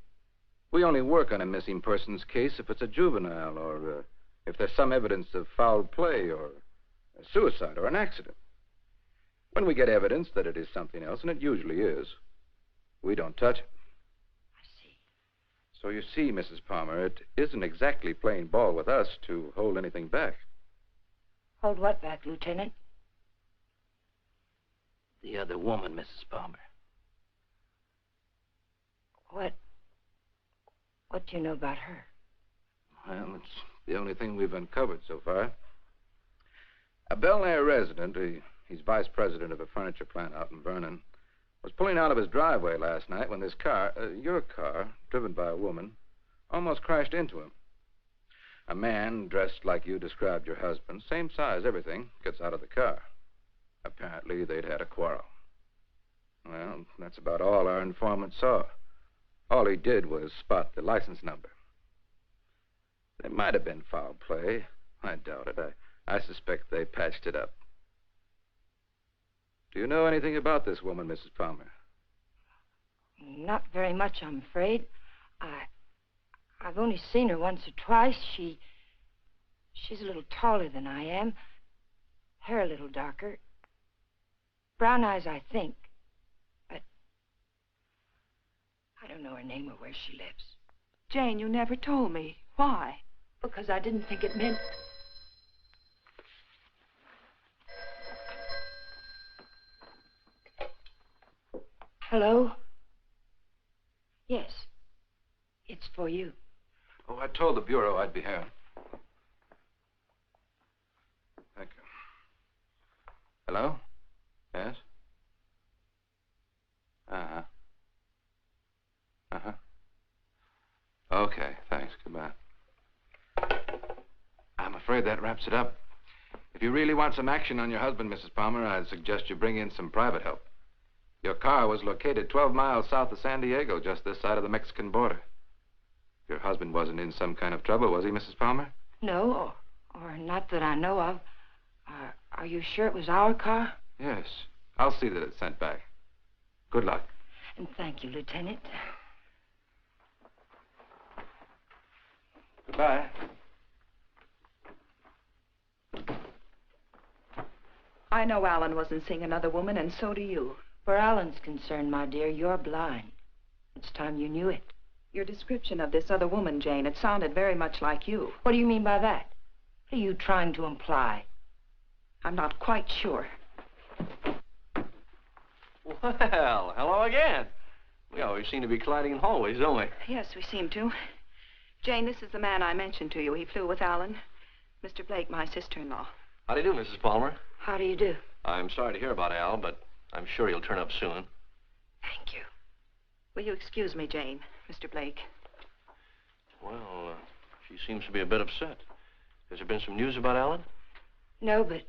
We only work on a missing persons case if it's a juvenile or if there's some evidence of foul play or a suicide or an accident. When we get evidence that it is something else, and it usually is, we don't touch it. I see. So you see, Mrs. Palmer, it isn't exactly playing ball with us to hold anything back. Hold what back, Lieutenant? The other woman, Mrs. Palmer. What do you know about her? Well, it's the only thing we've uncovered so far. A Bel Air resident, he's vice president of a furniture plant out in Vernon, was pulling out of his driveway last night when this car, your car, driven by a woman, almost crashed into him. A man dressed like you described your husband, same size, everything, gets out of the car. Apparently, they'd had a quarrel. Well, that's about all our informant saw. All he did was spot the license number. There might have been foul play. I doubt it. I suspect they patched it up. Do you know anything about this woman, Mrs. Palmer? Not very much, I'm afraid. I've only seen her once or twice. She's a little taller than I am. Hair a little darker. Brown eyes, I think. But I don't know her name or where she lives. Jane, you never told me. Why? Because I didn't think it meant... Hello? Yes. It's for you. Oh, I told the Bureau I'd be here. Thank you. Hello? Yes? Uh-huh. Uh-huh. Okay, thanks. Goodbye. I'm afraid that wraps it up. If you really want some action on your husband, Mrs. Palmer, I'd suggest you bring in some private help. Your car was located 12 miles south of San Diego, just this side of the Mexican border. Your husband wasn't in some kind of trouble, was he, Mrs. Palmer? No, or not that I know of. Are you sure it was our car? Yes. I'll see that it's sent back. Good luck. And thank you, Lieutenant. Goodbye. I know Alan wasn't seeing another woman, and so do you. Where Alan's concerned, my dear, you're blind. It's time you knew it. Your description of this other woman, Jane, it sounded very much like you. What do you mean by that? What are you trying to imply? I'm not quite sure. Well, hello again. We always seem to be colliding in hallways, don't we? Yes, we seem to. Jane, this is the man I mentioned to you. He flew with Alan. Mr. Blake, my sister-in-law. How do you do, Mrs. Palmer? How do you do? I'm sorry to hear about Al, but I'm sure he'll turn up soon. Thank you. Will you excuse me, Jane, Mr. Blake? Well, she seems to be a bit upset. Has there been some news about Alan? No, but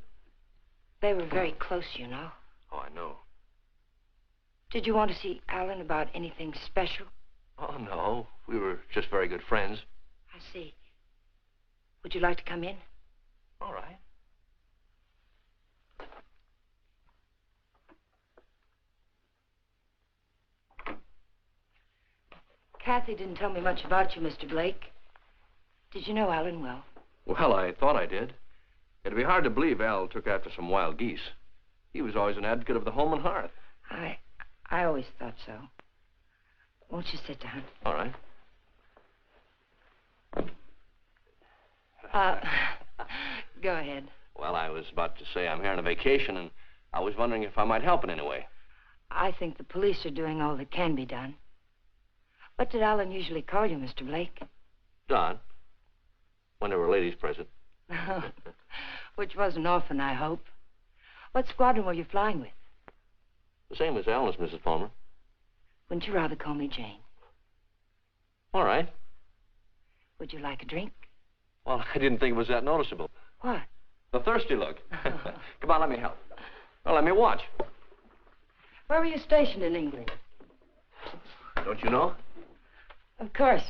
they were very close, you know. Oh, I know. Did you want to see Alan about anything special? Oh, no. We were just very good friends. see. Would you like to come in? All right. Kathy didn't tell me much about you, Mr. Blake. Did you know Alan well? Well, I thought I did. It'd be hard to believe Al took after some wild geese. He was always an advocate of the home and hearth. I always thought so. Won't you sit down? All right. Go ahead. Well, I was about to say I'm here on a vacation, and I was wondering if I might help in any way. I think the police are doing all that can be done. What did Alan usually call you, Mr. Blake? Don. When there were ladies present. Which wasn't often, I hope. What squadron were you flying with? The same as Alan's, Mrs. Palmer. Wouldn't you rather call me Jane? All right. Would you like a drink? Well, I didn't think it was that noticeable. What? The thirsty look. Come on, let me help. Well, let me watch. Where were you stationed in England? Don't you know? Of course.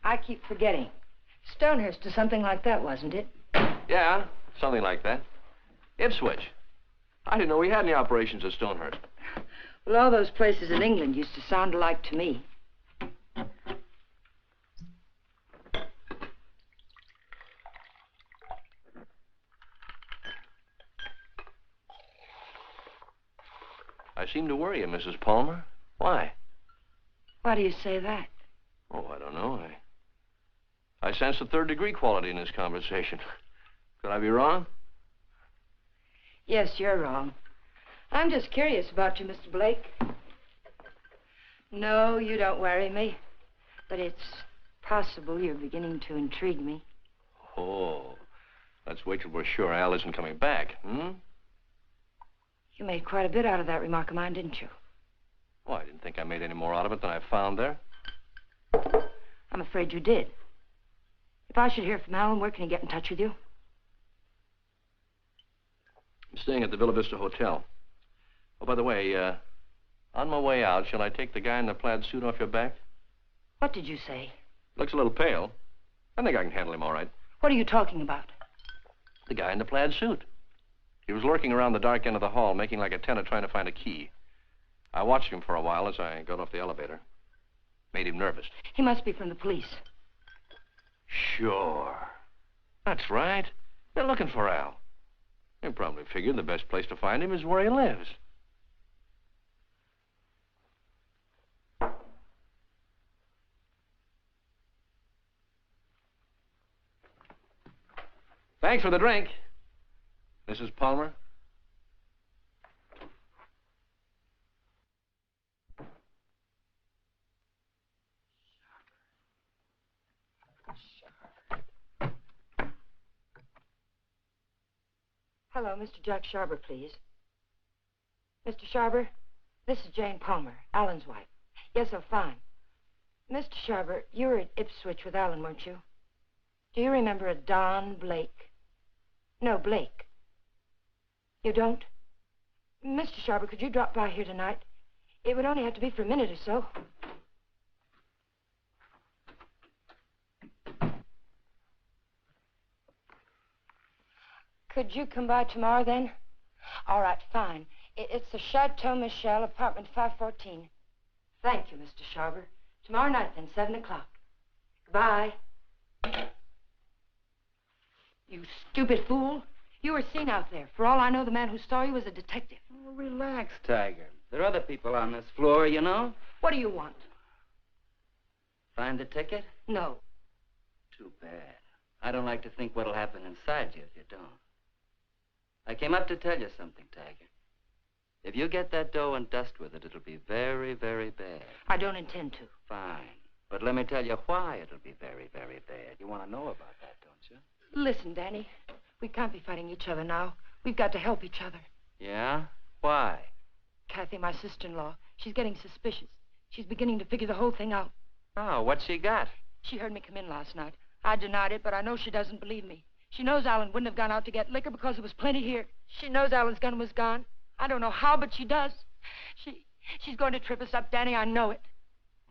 I keep forgetting. Stonehurst or something like that, wasn't it? Yeah, something like that. Ipswich. I didn't know we had any operations at Stonehurst. Well, all those places in England used to sound alike to me. I seem to worry you, Mrs. Palmer. Why? Why do you say that? Oh, I don't know. I sense a third-degree quality in this conversation. Could I be wrong? Yes, you're wrong. I'm just curious about you, Mr. Blake. No, you don't worry me. But it's possible you're beginning to intrigue me. Oh, let's wait till we're sure Al isn't coming back, hmm? You made quite a bit out of that remark of mine, didn't you? Well, I didn't think I made any more out of it than I found there. I'm afraid you did. If I should hear from Alan, where can he get in touch with you? I'm staying at the Villa Vista Hotel. Oh, by the way, on my way out, shall I take the guy in the plaid suit off your back? What did you say? Looks a little pale. I think I can handle him all right. What are you talking about? The guy in the plaid suit. He was lurking around the dark end of the hall, making like a tenant trying to find a key. I watched him for a while as I got off the elevator. Made him nervous. He must be from the police. Sure. That's right. They're looking for Al. They probably figured the best place to find him is where he lives. Thanks for the drink, Mrs. Palmer. Hello, Mr. Jack Sharber, please. Mr. Sharber, this is Jane Palmer, Alan's wife. Yes, oh, fine. Mr. Sharber, you were at Ipswich with Alan, weren't you? Do you remember a Don Blake? No, Blake. You don't? Mr. Sharber, could you drop by here tonight? It would only have to be for a minute or so. Could you come by tomorrow, then? All right, fine. It's the Chateau Michel, apartment 514. Thank you, Mr. Sharber. Tomorrow night, then, 7 o'clock. Goodbye. You stupid fool. You were seen out there. For all I know, the man who saw you was a detective. Oh, relax, Tiger. There are other people on this floor, you know. What do you want? Find the ticket? No. Too bad. I don't like to think what'll happen inside you if you don't. I came up to tell you something, Tiger. If you get that dough and dust with it, it'll be very, very bad. I don't intend to. Fine. But let me tell you why it'll be very, very bad. You want to know about that, don't you? Listen, Danny. We can't be fighting each other now. We've got to help each other. Yeah? Why? Kathy, my sister-in-law, she's getting suspicious. She's beginning to figure the whole thing out. Oh, what's she got? She heard me come in last night. I denied it, but I know she doesn't believe me. She knows Alan wouldn't have gone out to get liquor because there was plenty here. She knows Alan's gun was gone. I don't know how, but she does. She's going to trip us up, Danny. I know it.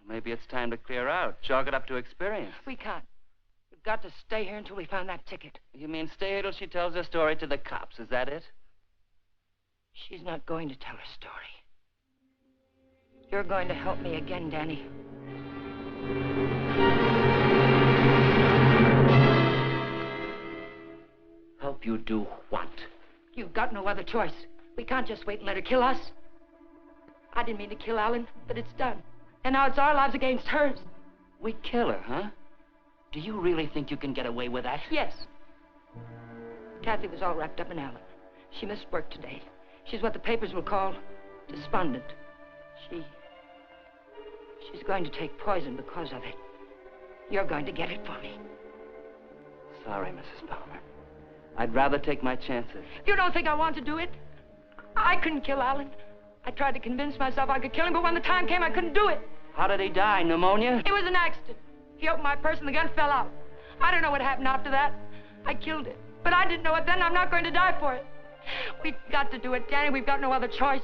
Maybe it's time to clear out. Chalk it up to experience. We can't. We've got to stay here until we find that ticket. You mean stay here till she tells her story to the cops, is that it? She's not going to tell her story. You're going to help me again, Danny. Help you do what? You've got no other choice. We can't just wait and let her kill us. I didn't mean to kill Alan, but it's done. And now it's our lives against hers. We kill her, huh? Do you really think you can get away with that? Yes. Kathy was all wrapped up in Alan. She missed work today. She's what the papers will call despondent. She's going to take poison because of it. You're going to get it for me. Sorry, Mrs. Palmer. I'd rather take my chances. You don't think I want to do it? I couldn't kill Alan. I tried to convince myself I could kill him, but when the time came, I couldn't do it. How did he die? Pneumonia? It was an accident. He opened my purse and the gun fell out. I don't know what happened after that. I killed it. But I didn't know it then. I'm not going to die for it. We've got to do it, Danny. We've got no other choice.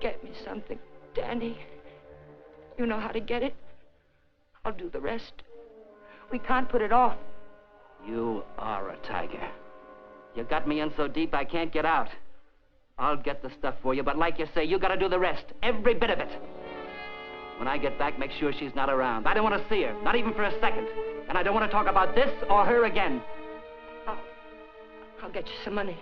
Get me something, Danny. You know how to get it. I'll do the rest. We can't put it off. You are a tiger. You got me in so deep I can't get out. I'll get the stuff for you, but like you say, you gotta do the rest. Every bit of it. When I get back, make sure she's not around. I don't want to see her, not even for a second. And I don't want to talk about this or her again. I'll get you some money.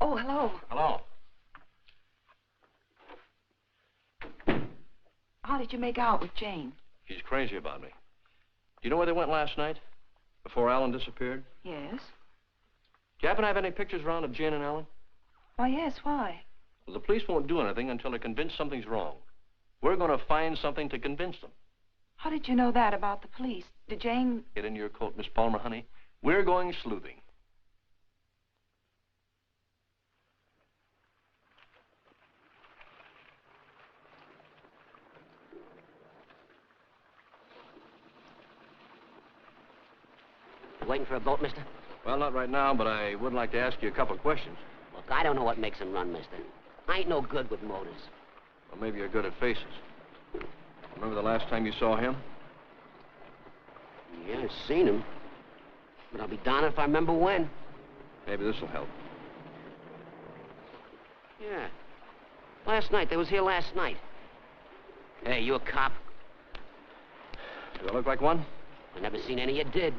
Oh, hello. Hello. How did you make out with Jane? She's crazy about me. Do you know where they went last night? Before Alan disappeared? Yes. Do you happen to have any pictures around of Jane and Alan? Why, yes, why? Well, the police won't do anything until they're convinced something's wrong. We're going to find something to convince them. How did you know that about the police? Did Jane... Get in your coat, Miss Palmer, honey. We're going sleuthing. Waiting for a boat, mister? Well, not right now, but I would like to ask you a couple of questions. Look, I don't know what makes them run, mister. I ain't no good with motors. Well, maybe you're good at faces. Remember the last time you saw him? Yeah, I've seen him. But I'll be darned if I remember when. Maybe this will help. Yeah. Last night. They was here last night. Hey, you a cop? Do I look like one? I never seen any you did.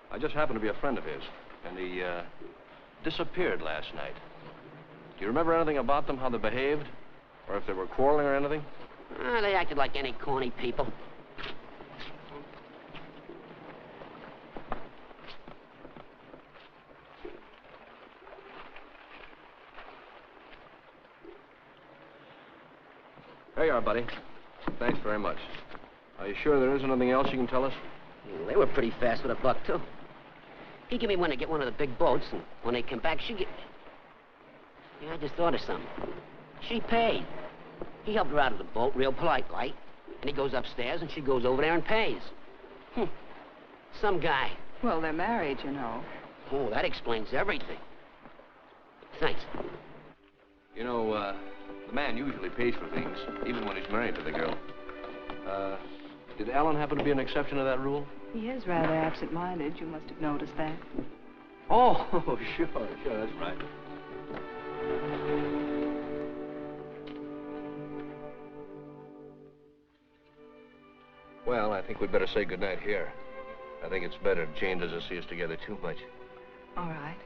I just happened to be a friend of his, and he disappeared last night. Do you remember anything about them, how they behaved? Or if they were quarreling or anything? They acted like any corny people. There you are, buddy. Thanks very much. Are you sure there isn't anything else you can tell us? They were pretty fast with a buck, too. He gave me one to get one of the big boats, and when they come back, she get... Yeah, I just thought of something. She paid. He helped her out of the boat, real polite, like. And he goes upstairs, and she goes over there and pays. Some guy. Well, they're married, you know. Oh, that explains everything. Thanks. You know, the man usually pays for things, even when he's married to the girl. Did Alan happen to be an exception to that rule? He is rather absent-minded. You must have noticed that. Oh, sure, that's right. Well, I think we'd better say goodnight here. I think it's better if Jane doesn't see us together too much. All right.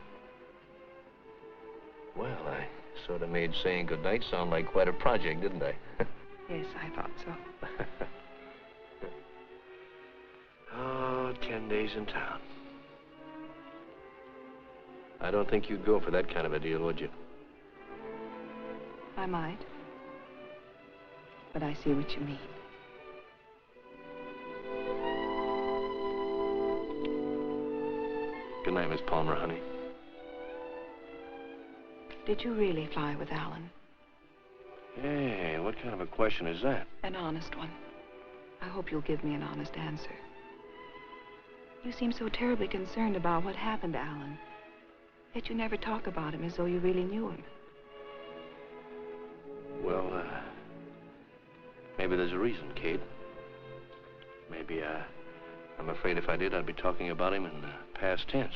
Well, I sort of made saying goodnight sound like quite a project, didn't I? Yes, I thought so. Oh, 10 days in town. I don't think you'd go for that kind of a deal, would you? I might. But I see what you mean. Good night, Miss Palmer, honey. Did you really fly with Alan? Hey, what kind of a question is that? An honest one. I hope you'll give me an honest answer. You seem so terribly concerned about what happened to Alan. Yet you never talk about him as though you really knew him. Well, maybe there's a reason, Kate. Maybe, I'm afraid if I did, I'd be talking about him in past tense.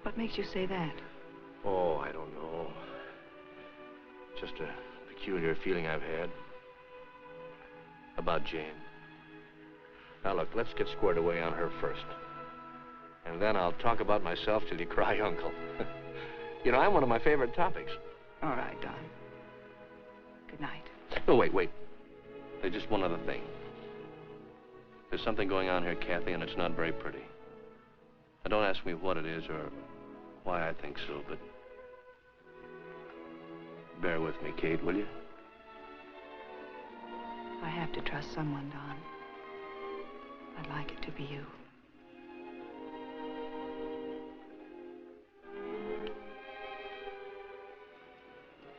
What makes you say that? Oh, I don't know. Just a peculiar feeling I've had about Jane. Now, look, let's get squared away on her first. And then I'll talk about myself till you cry uncle. You know, I'm one of my favorite topics. All right, Don. Good night. Oh, wait. There's just one other thing. There's something going on here, Kathy, and it's not very pretty. Now, don't ask me what it is or why I think so, but bear with me, Kate, will you? I have to trust someone, Don. I'd like it to be you.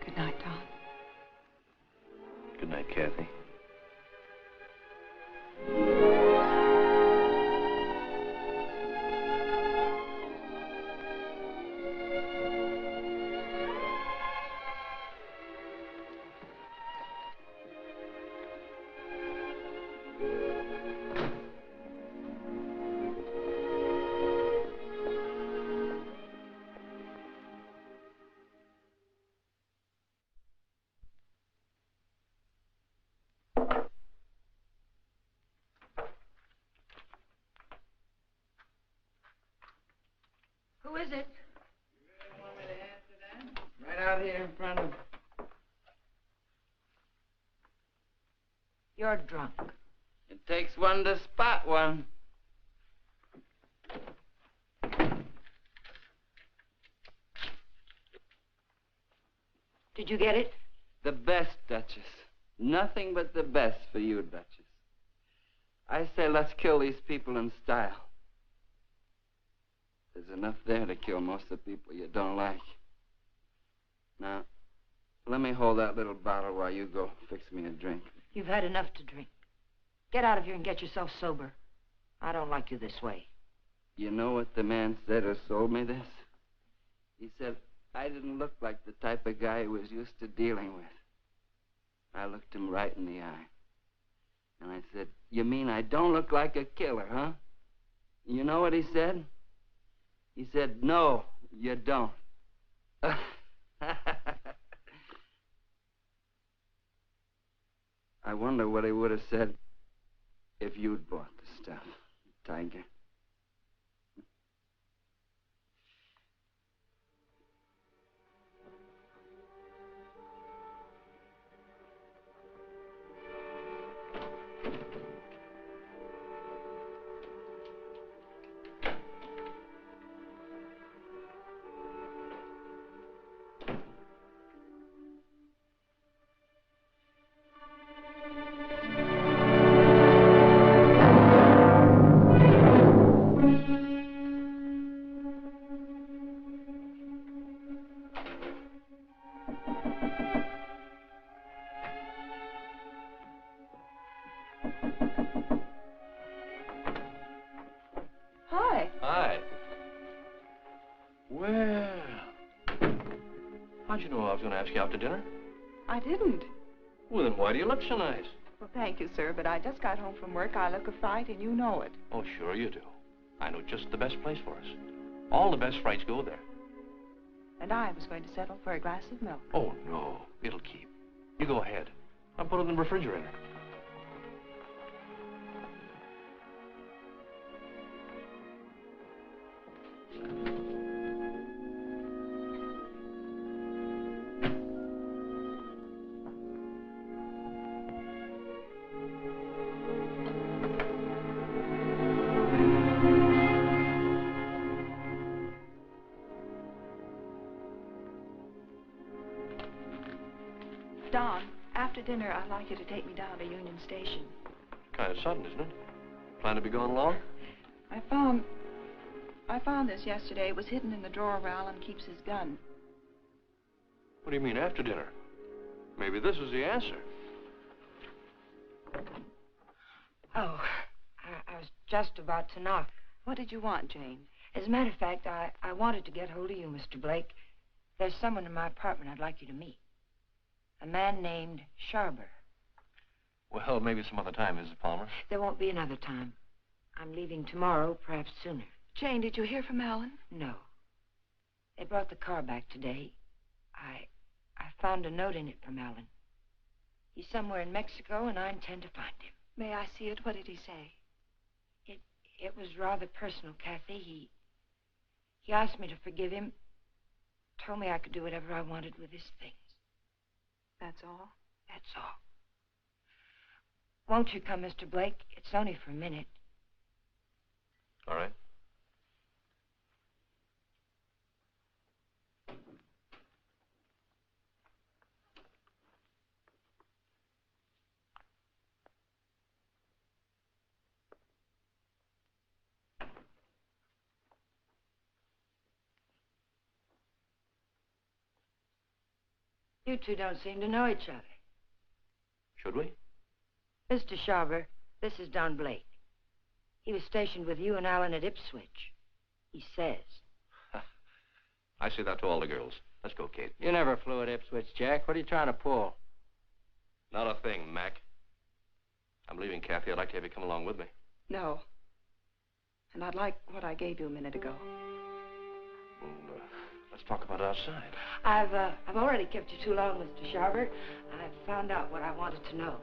Good night, Don. Good night, Kathy. Who is it? You really want me to answer that? Right out here in front of... You're drunk. It takes one to spot one. Did you get it? The best, Duchess. Nothing but the best for you, Duchess. I say let's kill these people in style. There's enough there to kill most of the people you don't like. Now, let me hold that little bottle while you go fix me a drink. You've had enough to drink. Get out of here and get yourself sober. I don't like you this way. You know what the man said who sold me this? He said I didn't look like the type of guy he was used to dealing with. I looked him right in the eye. And I said, you mean I don't look like a killer, huh? You know what he said? He said, no, you don't. I wonder what he would have said if you'd bought the stuff, Tiger. Hi. Well, how'd you know I was going to ask you out to dinner? I didn't. Well, then why do you look so nice? Well, thank you, sir, but I just got home from work. I look a fright, and you know it. Oh, sure you do. I know just the best place for us. All the best frights go there. And I was going to settle for a glass of milk. Oh, no. It'll keep. You go ahead. I'll put it in the refrigerator. Don, after dinner, I'd like you to take me down to Union Station. Kind of sudden, isn't it? Plan to be going long? I found this yesterday. It was hidden in the drawer where Alan keeps his gun. What do you mean, after dinner? Maybe this is the answer. Oh, I was just about to knock. What did you want, Jane? As a matter of fact, I wanted to get hold of you, Mr. Blake. There's someone in my apartment I'd like you to meet. A man named Sharber. Well, maybe some other time, Mrs. Palmer. There won't be another time. I'm leaving tomorrow, perhaps sooner. Jane, did you hear from Alan? No. They brought the car back today. I found a note in it from Alan. He's somewhere in Mexico, and I intend to find him. May I see it? What did he say? It was rather personal, Kathy. He asked me to forgive him. Told me I could do whatever I wanted with his things. That's all? That's all. Won't you come, Mr. Blake? It's only for a minute. All right. You two don't seem to know each other. Should we? Mr. Sharber, this is Don Blake. He was stationed with you and Alan at Ipswich. He says. I say that to all the girls. Let's go, Kate. You never flew at Ipswich, Jack. What are you trying to pull? Not a thing, Mac. I'm leaving, Kathy. I'd like to have you come along with me. No. And I'd like what I gave you a minute ago. Well, let's talk about outside. I've already kept you too long, Mr. Sharber. I've found out what I wanted to know.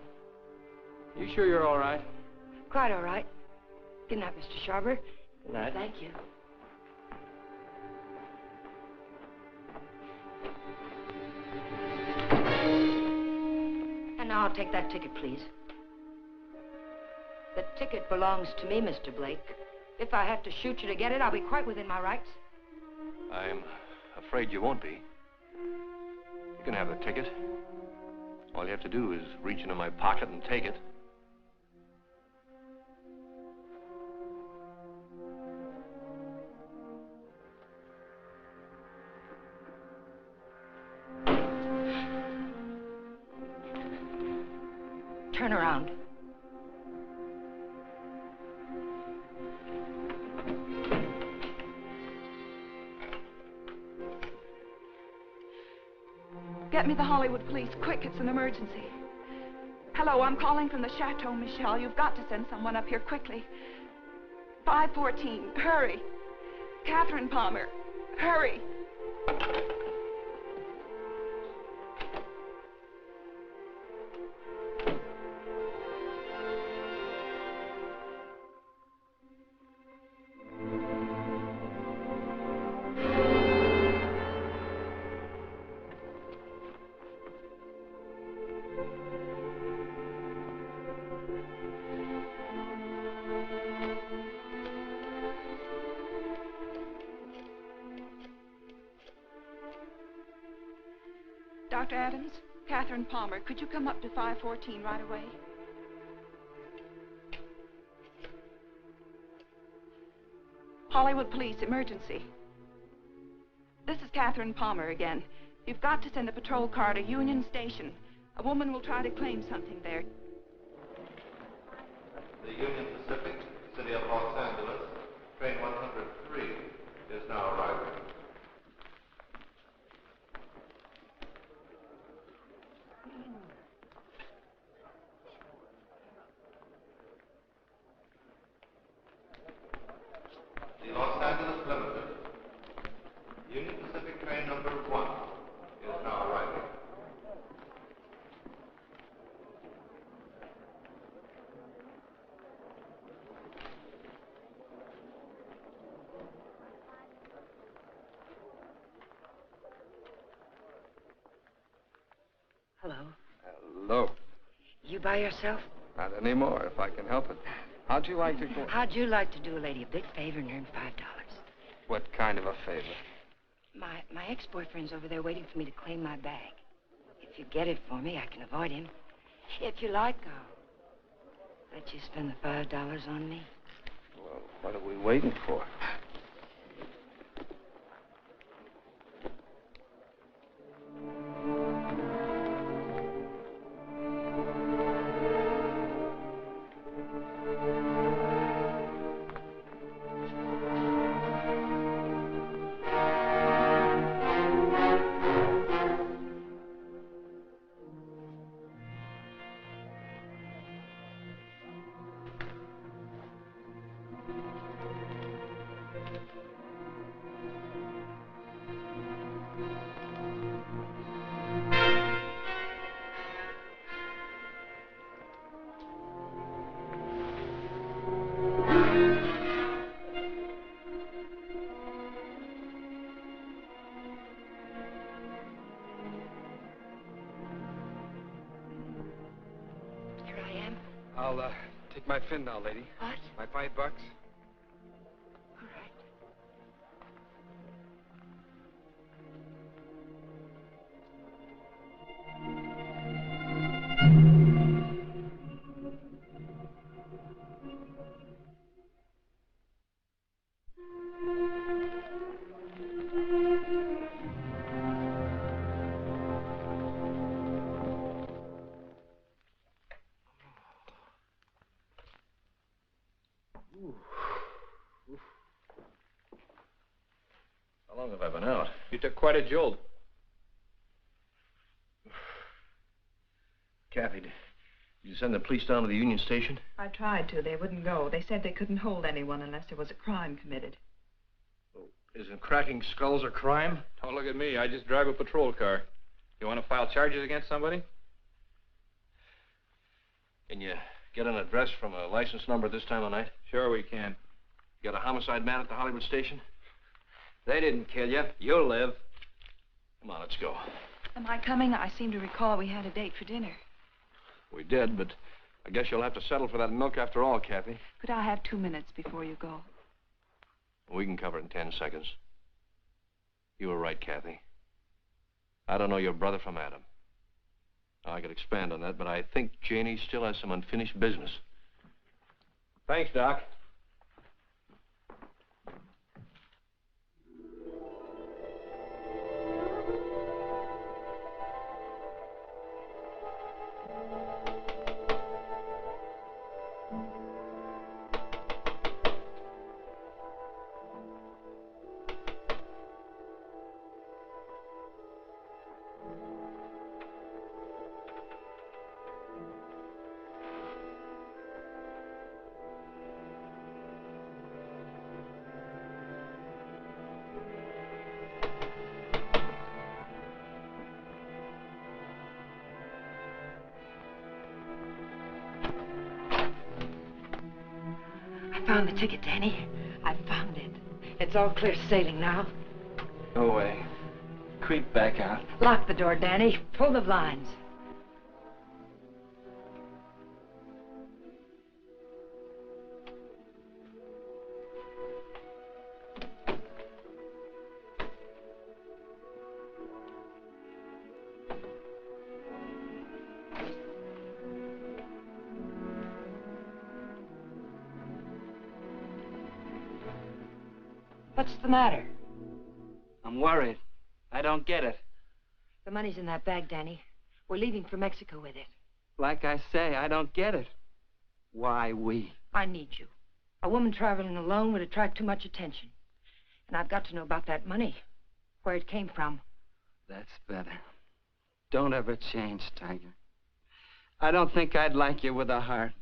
You sure you're all right? Quite all right. Good night, Mr. Sharber. Good night. Thank you. And now I'll take that ticket, please. The ticket belongs to me, Mr. Blake. If I have to shoot you to get it, I'll be quite within my rights. I'm afraid you won't be. You can have the ticket. All you have to do is reach into my pocket and take it. Turn around. Get me the Hollywood police, quick, it's an emergency. Hello, I'm calling from the Chateau Michel. You've got to send someone up here quickly. 514, hurry. Catherine Palmer, hurry. Dr. Adams, Catherine Palmer, could you come up to 514 right away? Hollywood Police, emergency. This is Catherine Palmer again. You've got to send a patrol car to Union Station. A woman will try to claim something there. The Union Pacific, City of Los Angeles, train 103 is now arriving. The Los Angeles Limited, Union Pacific train number 1 is now arriving. Hello. Hello. You by yourself? Not anymore, if I can help it. How'd you like to go? How'd you like to do a lady a big favor and earn $5? What kind of a favor? My ex-boyfriend's over there waiting for me to claim my bag. If you get it for me, I can avoid him. If you like, I'll let you spend the $5 on me. Well, what are we waiting for? I'll take my fin now, lady. What? My $5. All right. How long have I been out? You took quite a jolt. Kathy, did you send the police down to the Union Station? I tried to. They wouldn't go. They said they couldn't hold anyone unless there was a crime committed. Isn't cracking skulls a crime? Don't look at me. I just drive a patrol car. You want to file charges against somebody? Can you get an address from a license number this time of night? Sure we can. You got a homicide man at the Hollywood station? They didn't kill you. You'll live. Come on, let's go. Am I coming? I seem to recall we had a date for dinner. We did, but I guess you'll have to settle for that milk after all, Kathy. Could I have 2 minutes before you go? We can cover it in 10 seconds. You were right, Kathy. I don't know your brother from Adam. I could expand on that, but I think Janie still has some unfinished business. Thanks, Doc. Found the ticket, Danny. I found it. It's all clear sailing now. Go away. Creep back out. Lock the door, Danny. Pull the blinds. What's the matter? I'm worried. I don't get it. The money's in that bag, Danny. We're leaving for Mexico with it. Like I say, I don't get it. Why we? I need you. A woman traveling alone would attract too much attention. And I've got to know about that money. Where it came from. That's better. Don't ever change, Tiger. I don't think I'd like you with a heart.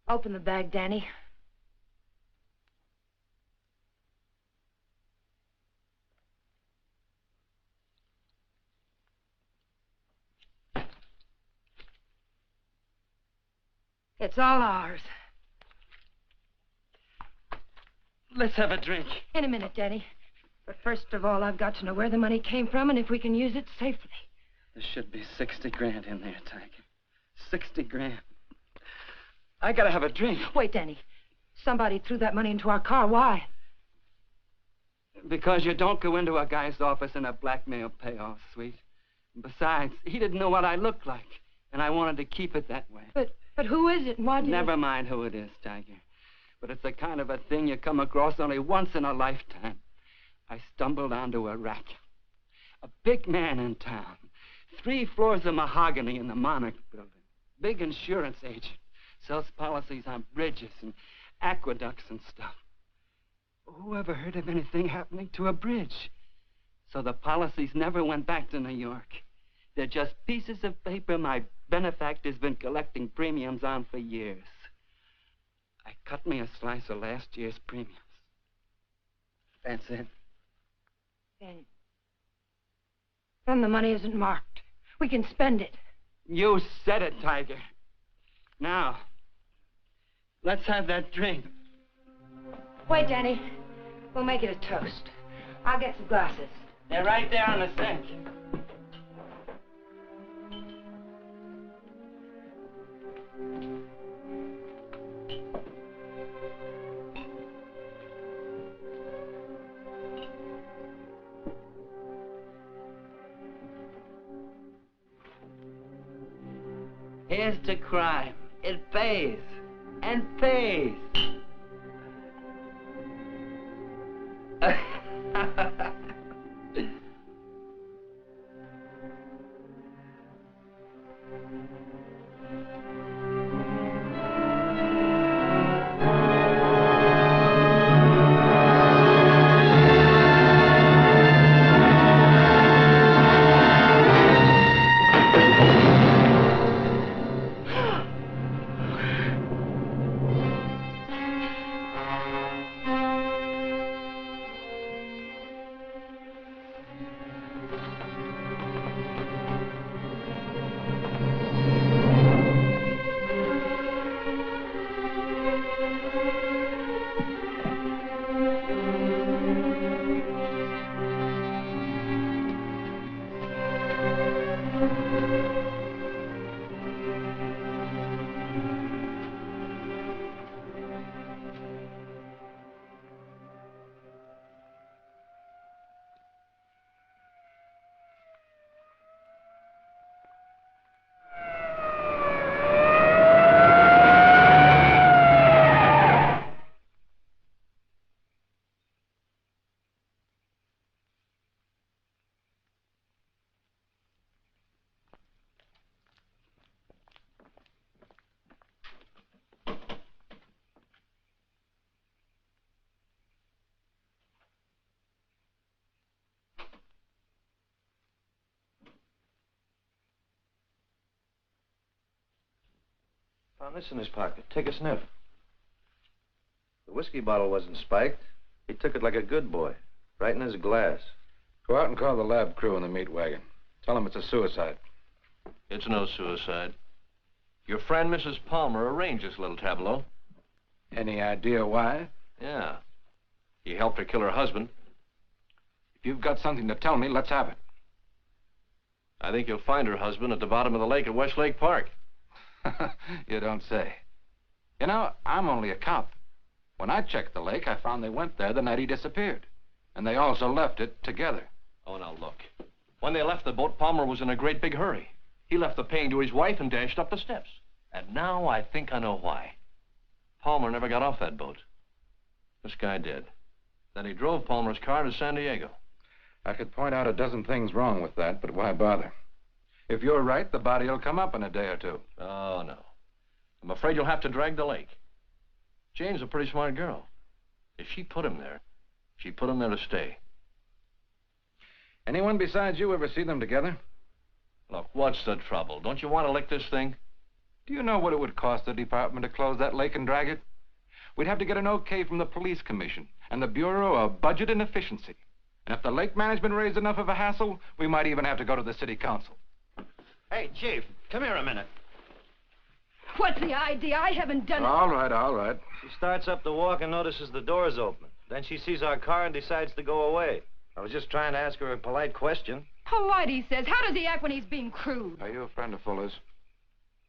Open the bag, Danny. It's all ours. Let's have a drink. In a minute, Danny. But first of all, I've got to know where the money came from and if we can use it safely. There should be 60 grand in there, Tiger. 60 grand. I gotta have a drink. Wait, Danny. Somebody threw that money into our car. Why? Because you don't go into a guy's office in a blackmail payoff, sweet. Besides, he didn't know what I looked like, and I wanted to keep it that way. But who is it and why did Never mind who it is, Tiger. But it's the kind of a thing you come across only once in a lifetime. I stumbled onto a rat. A big man in town. 3 floors of mahogany in the Monarch building. Big insurance agent. Sells policies on bridges and aqueducts and stuff. Who ever heard of anything happening to a bridge? So the policies never went back to New York. They're just pieces of paper my benefactor's been collecting premiums on for years. I cut me a slice of last year's premiums. That's it. Then the money isn't marked. We can spend it. You said it, Tiger. Now, let's have that drink. Wait, Danny. We'll make it a toast. I'll get some glasses. They're right there on the sink. Here's to crime. It pays. And pays. Found this in his pocket. Take a sniff. The whiskey bottle wasn't spiked. He took it like a good boy, right in his glass. Go out and call the lab crew in the meat wagon. Tell them it's a suicide. It's no suicide. Your friend, Mrs. Palmer, arranged this little tableau. Any idea why? Yeah. He helped her kill her husband. If you've got something to tell me, let's have it. I think you'll find her husband at the bottom of the lake at Westlake Park. You don't say. You know, I'm only a cop. When I checked the lake, I found they went there the night he disappeared. And they also left it together. Oh, now look. When they left the boat, Palmer was in a great big hurry. He left the paying to his wife and dashed up the steps. And now I think I know why. Palmer never got off that boat. This guy did. Then he drove Palmer's car to San Diego. I could point out a dozen things wrong with that, but why bother? If you're right, the body will come up in a day or two. Oh, no. I'm afraid you'll have to drag the lake. Jane's a pretty smart girl. If she put him there, she put him there to stay. Anyone besides you ever see them together? Look, what's the trouble? Don't you want to lick this thing? Do you know what it would cost the department to close that lake and drag it? We'd have to get an okay from the police commission and the Bureau of Budget and Efficiency. And if the lake management raised enough of a hassle, we might even have to go to the city council. Hey, Chief, come here a minute. What's the idea? I haven't done it. All right, all right. She starts up the walk and notices the door's open. Then she sees our car and decides to go away. I was just trying to ask her a polite question. Polite, he says. How does he act when he's being crude? Are you a friend of Fuller's?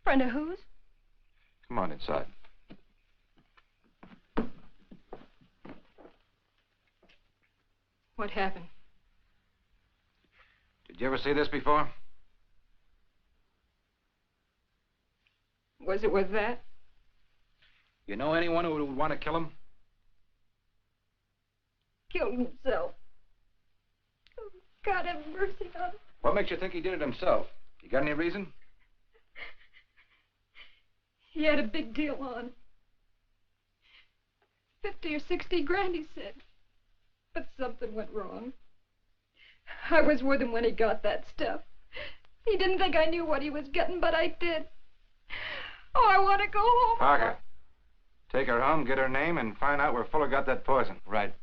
Friend of whose? Come on inside. What happened? Did you ever see this before? Was it with that? You know anyone who would want to kill him? Killed himself. Oh, God have mercy on him. What makes you think he did it himself? You got any reason? He had a big deal on. 50 or 60 grand, he said. But something went wrong. I was with him when he got that stuff. He didn't think I knew what he was getting, but I did. Oh, I want to go home. Parker, take her home, get her name, and find out where Fuller got that poison. Right.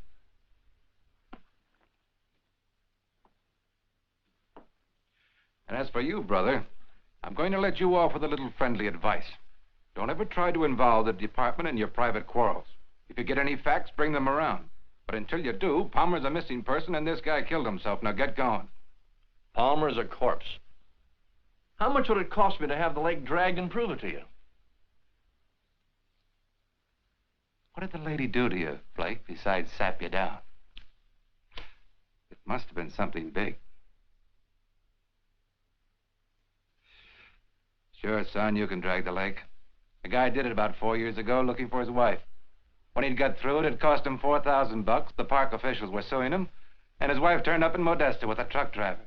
And as for you, brother, I'm going to let you off with a little friendly advice. Don't ever try to involve the department in your private quarrels. If you get any facts, bring them around. But until you do, Palmer's a missing person and this guy killed himself. Now get going. Palmer's a corpse. How much would it cost me to have the leg dragged and prove it to you? What did the lady do to you, Blake, besides sap you down? It must have been something big. Sure, son, you can drag the leg. The guy did it about 4 years ago looking for his wife. When he'd got through, it cost him $4,000. The park officials were suing him, and his wife turned up in Modesto with a truck driver.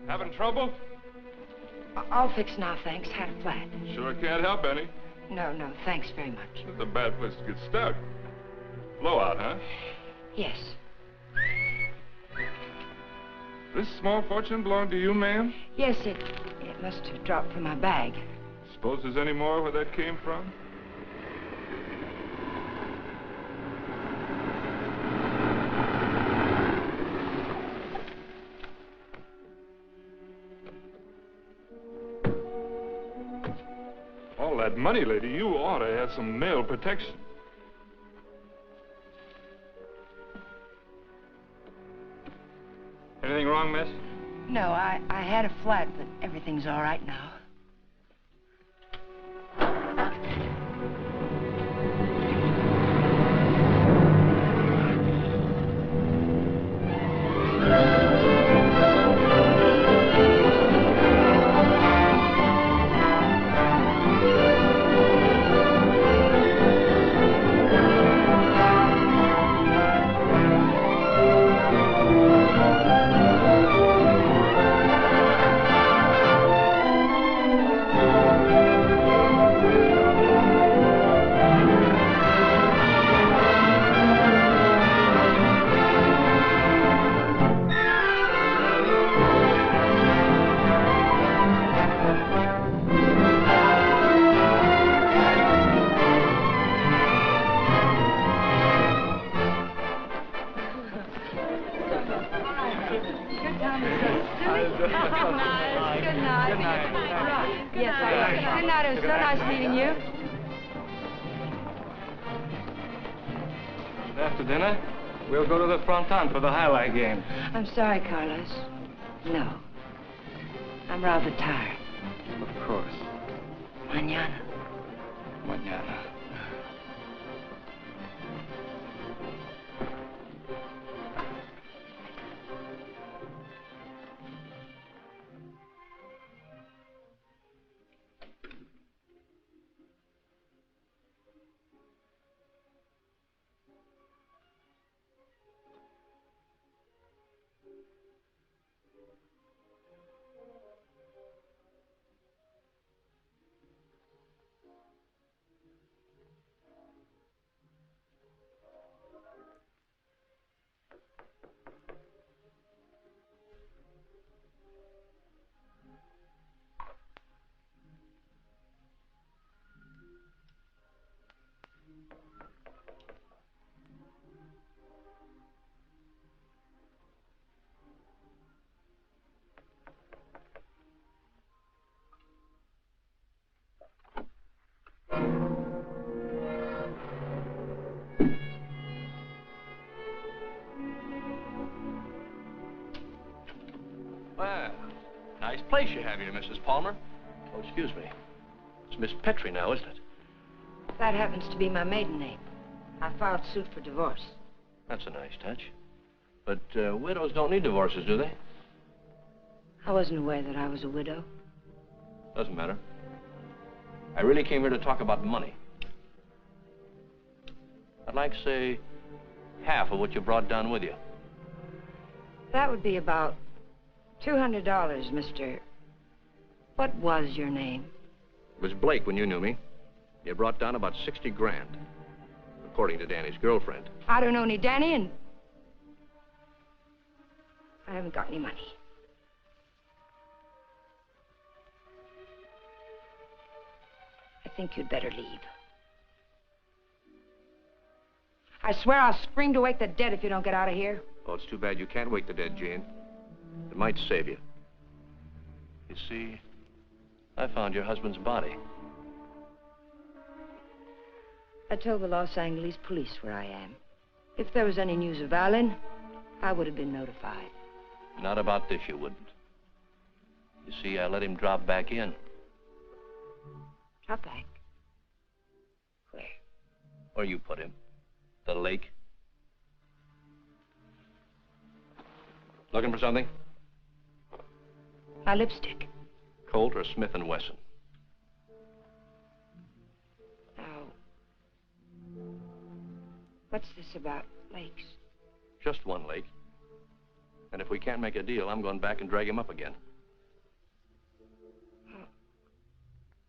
Having trouble? All fixed now, thanks. Had a flat. Sure can't help any. No, thanks very much. It's a bad place to get stuck. Blowout, huh? Yes. This small fortune belong to you, ma'am? Yes, it must have dropped from my bag. Suppose there's any more where that came from? All that money, lady, you ought to have some mail protection. Anything wrong, miss? No, I had a flat, but everything's all right now. After dinner? We'll go to the fronton for the highlight game. I'm sorry, Carlos. No. I'm rather tired. Of course. Mañana. Mañana. Well, nice place you have here, Mrs. Palmer. Oh, excuse me. It's Miss Petrie now, isn't it? That happens to be my maiden name. I filed suit for divorce. That's a nice touch. But widows don't need divorces, do they? I wasn't aware that I was a widow. Doesn't matter. I really came here to talk about money. I'd like, say, half of what you brought down with you. That would be about $200, Mr. What was your name? It was Blake when you knew me. You brought down about 60 grand, according to Danny's girlfriend. I don't know any Danny, and I haven't got any money. I think you'd better leave. I swear I'll scream to wake the dead if you don't get out of here. Oh, it's too bad you can't wake the dead, Jane. It might save you. You see, I found your husband's body. I told the Los Angeles police where I am. If there was any news of Alan, I would have been notified. Not about this, you wouldn't. You see, I let him drop back in. Drop back? Where? Where you put him. The lake. Looking for something? My lipstick. Colt or Smith & Wesson? Now, what's this about lakes? Just one lake. And if we can't make a deal, I'm going back and drag him up again.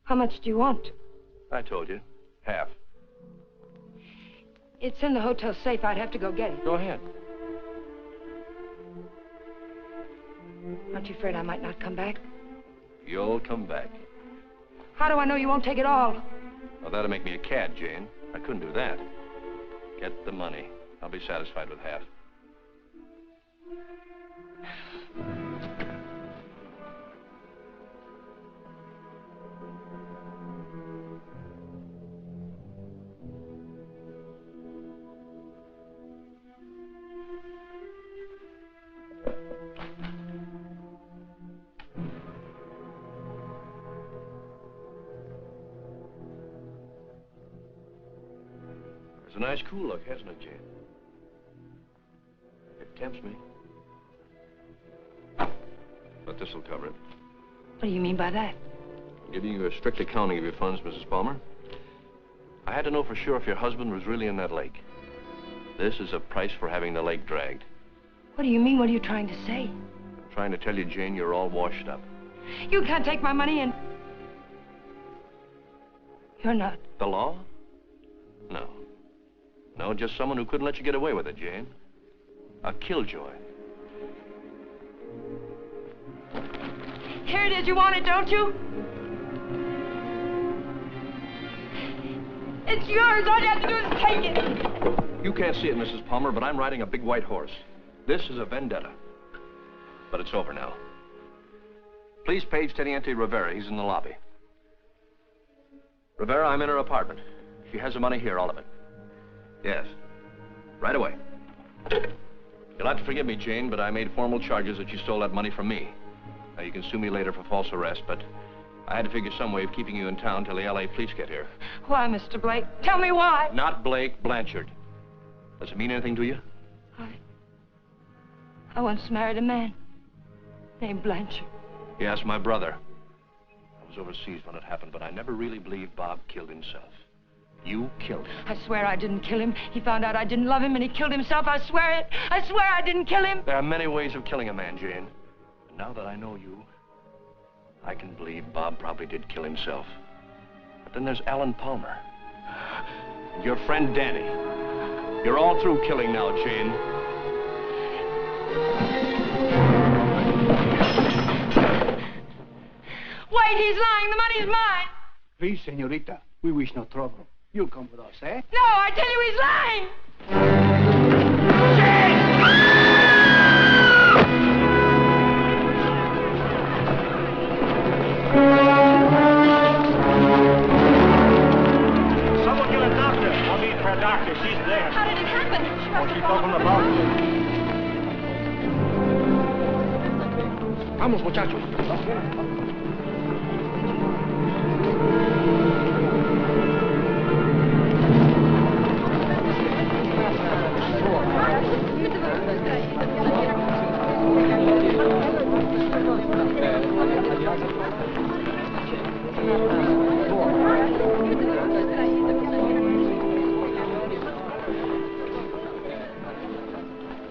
How much do you want? I told you. Half. It's in the hotel safe. I'd have to go get it. Go ahead. Aren't you afraid I might not come back? You'll come back. How do I know you won't take it all? Well, that'll make me a cad, Jane. I couldn't do that. Get the money. I'll be satisfied with half. It's a nice cool look, hasn't it, Jane? It tempts me. But this'll cover it. What do you mean by that? I'm giving you a strict accounting of your funds, Mrs. Palmer. I had to know for sure if your husband was really in that lake. This is a price for having the lake dragged. What do you mean? What are you trying to say? I'm trying to tell you, Jane, you're all washed up. You can't take my money and... You're not. The law? No. No, just someone who couldn't let you get away with it, Jane. A killjoy. Here it is. You want it, don't you? It's yours. All you have to do is take it. You can't see it, Mrs. Palmer, but I'm riding a big white horse. This is a vendetta. But it's over now. Please page Teniente Rivera. He's in the lobby. Rivera, I'm in her apartment. She has the money here, all of it. Yes. Right away. You'll have to forgive me, Jane, but I made formal charges that you stole that money from me. Now, you can sue me later for false arrest, but I had to figure some way of keeping you in town till the L.A. police get here. Why, Mr. Blake? Tell me why. Not Blake, Blanchard. Does it mean anything to you? I once married a man named Blanchard. Yes, my brother. I was overseas when it happened, but I never really believed Bob killed himself. You killed him. I swear I didn't kill him. He found out I didn't love him and he killed himself. I swear it. I swear I didn't kill him. There are many ways of killing a man, Jane. And now that I know you, I can believe Bob probably did kill himself. But then there's Alan Palmer. And your friend Danny. You're all through killing now, Jane. Wait, he's lying. The money's mine. Please, señorita. We wish no trouble. You'll come with us, eh? No, I tell you he's lying. Someone get a doctor. I'll meet her doctor. She's there. How did it happen? Oh, she fell from the balcony. Vamos, muchachos.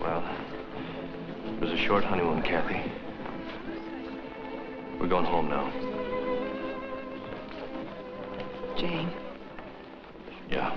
Well, it was a short honeymoon, Kathy. We're going home now. Jane. Yeah.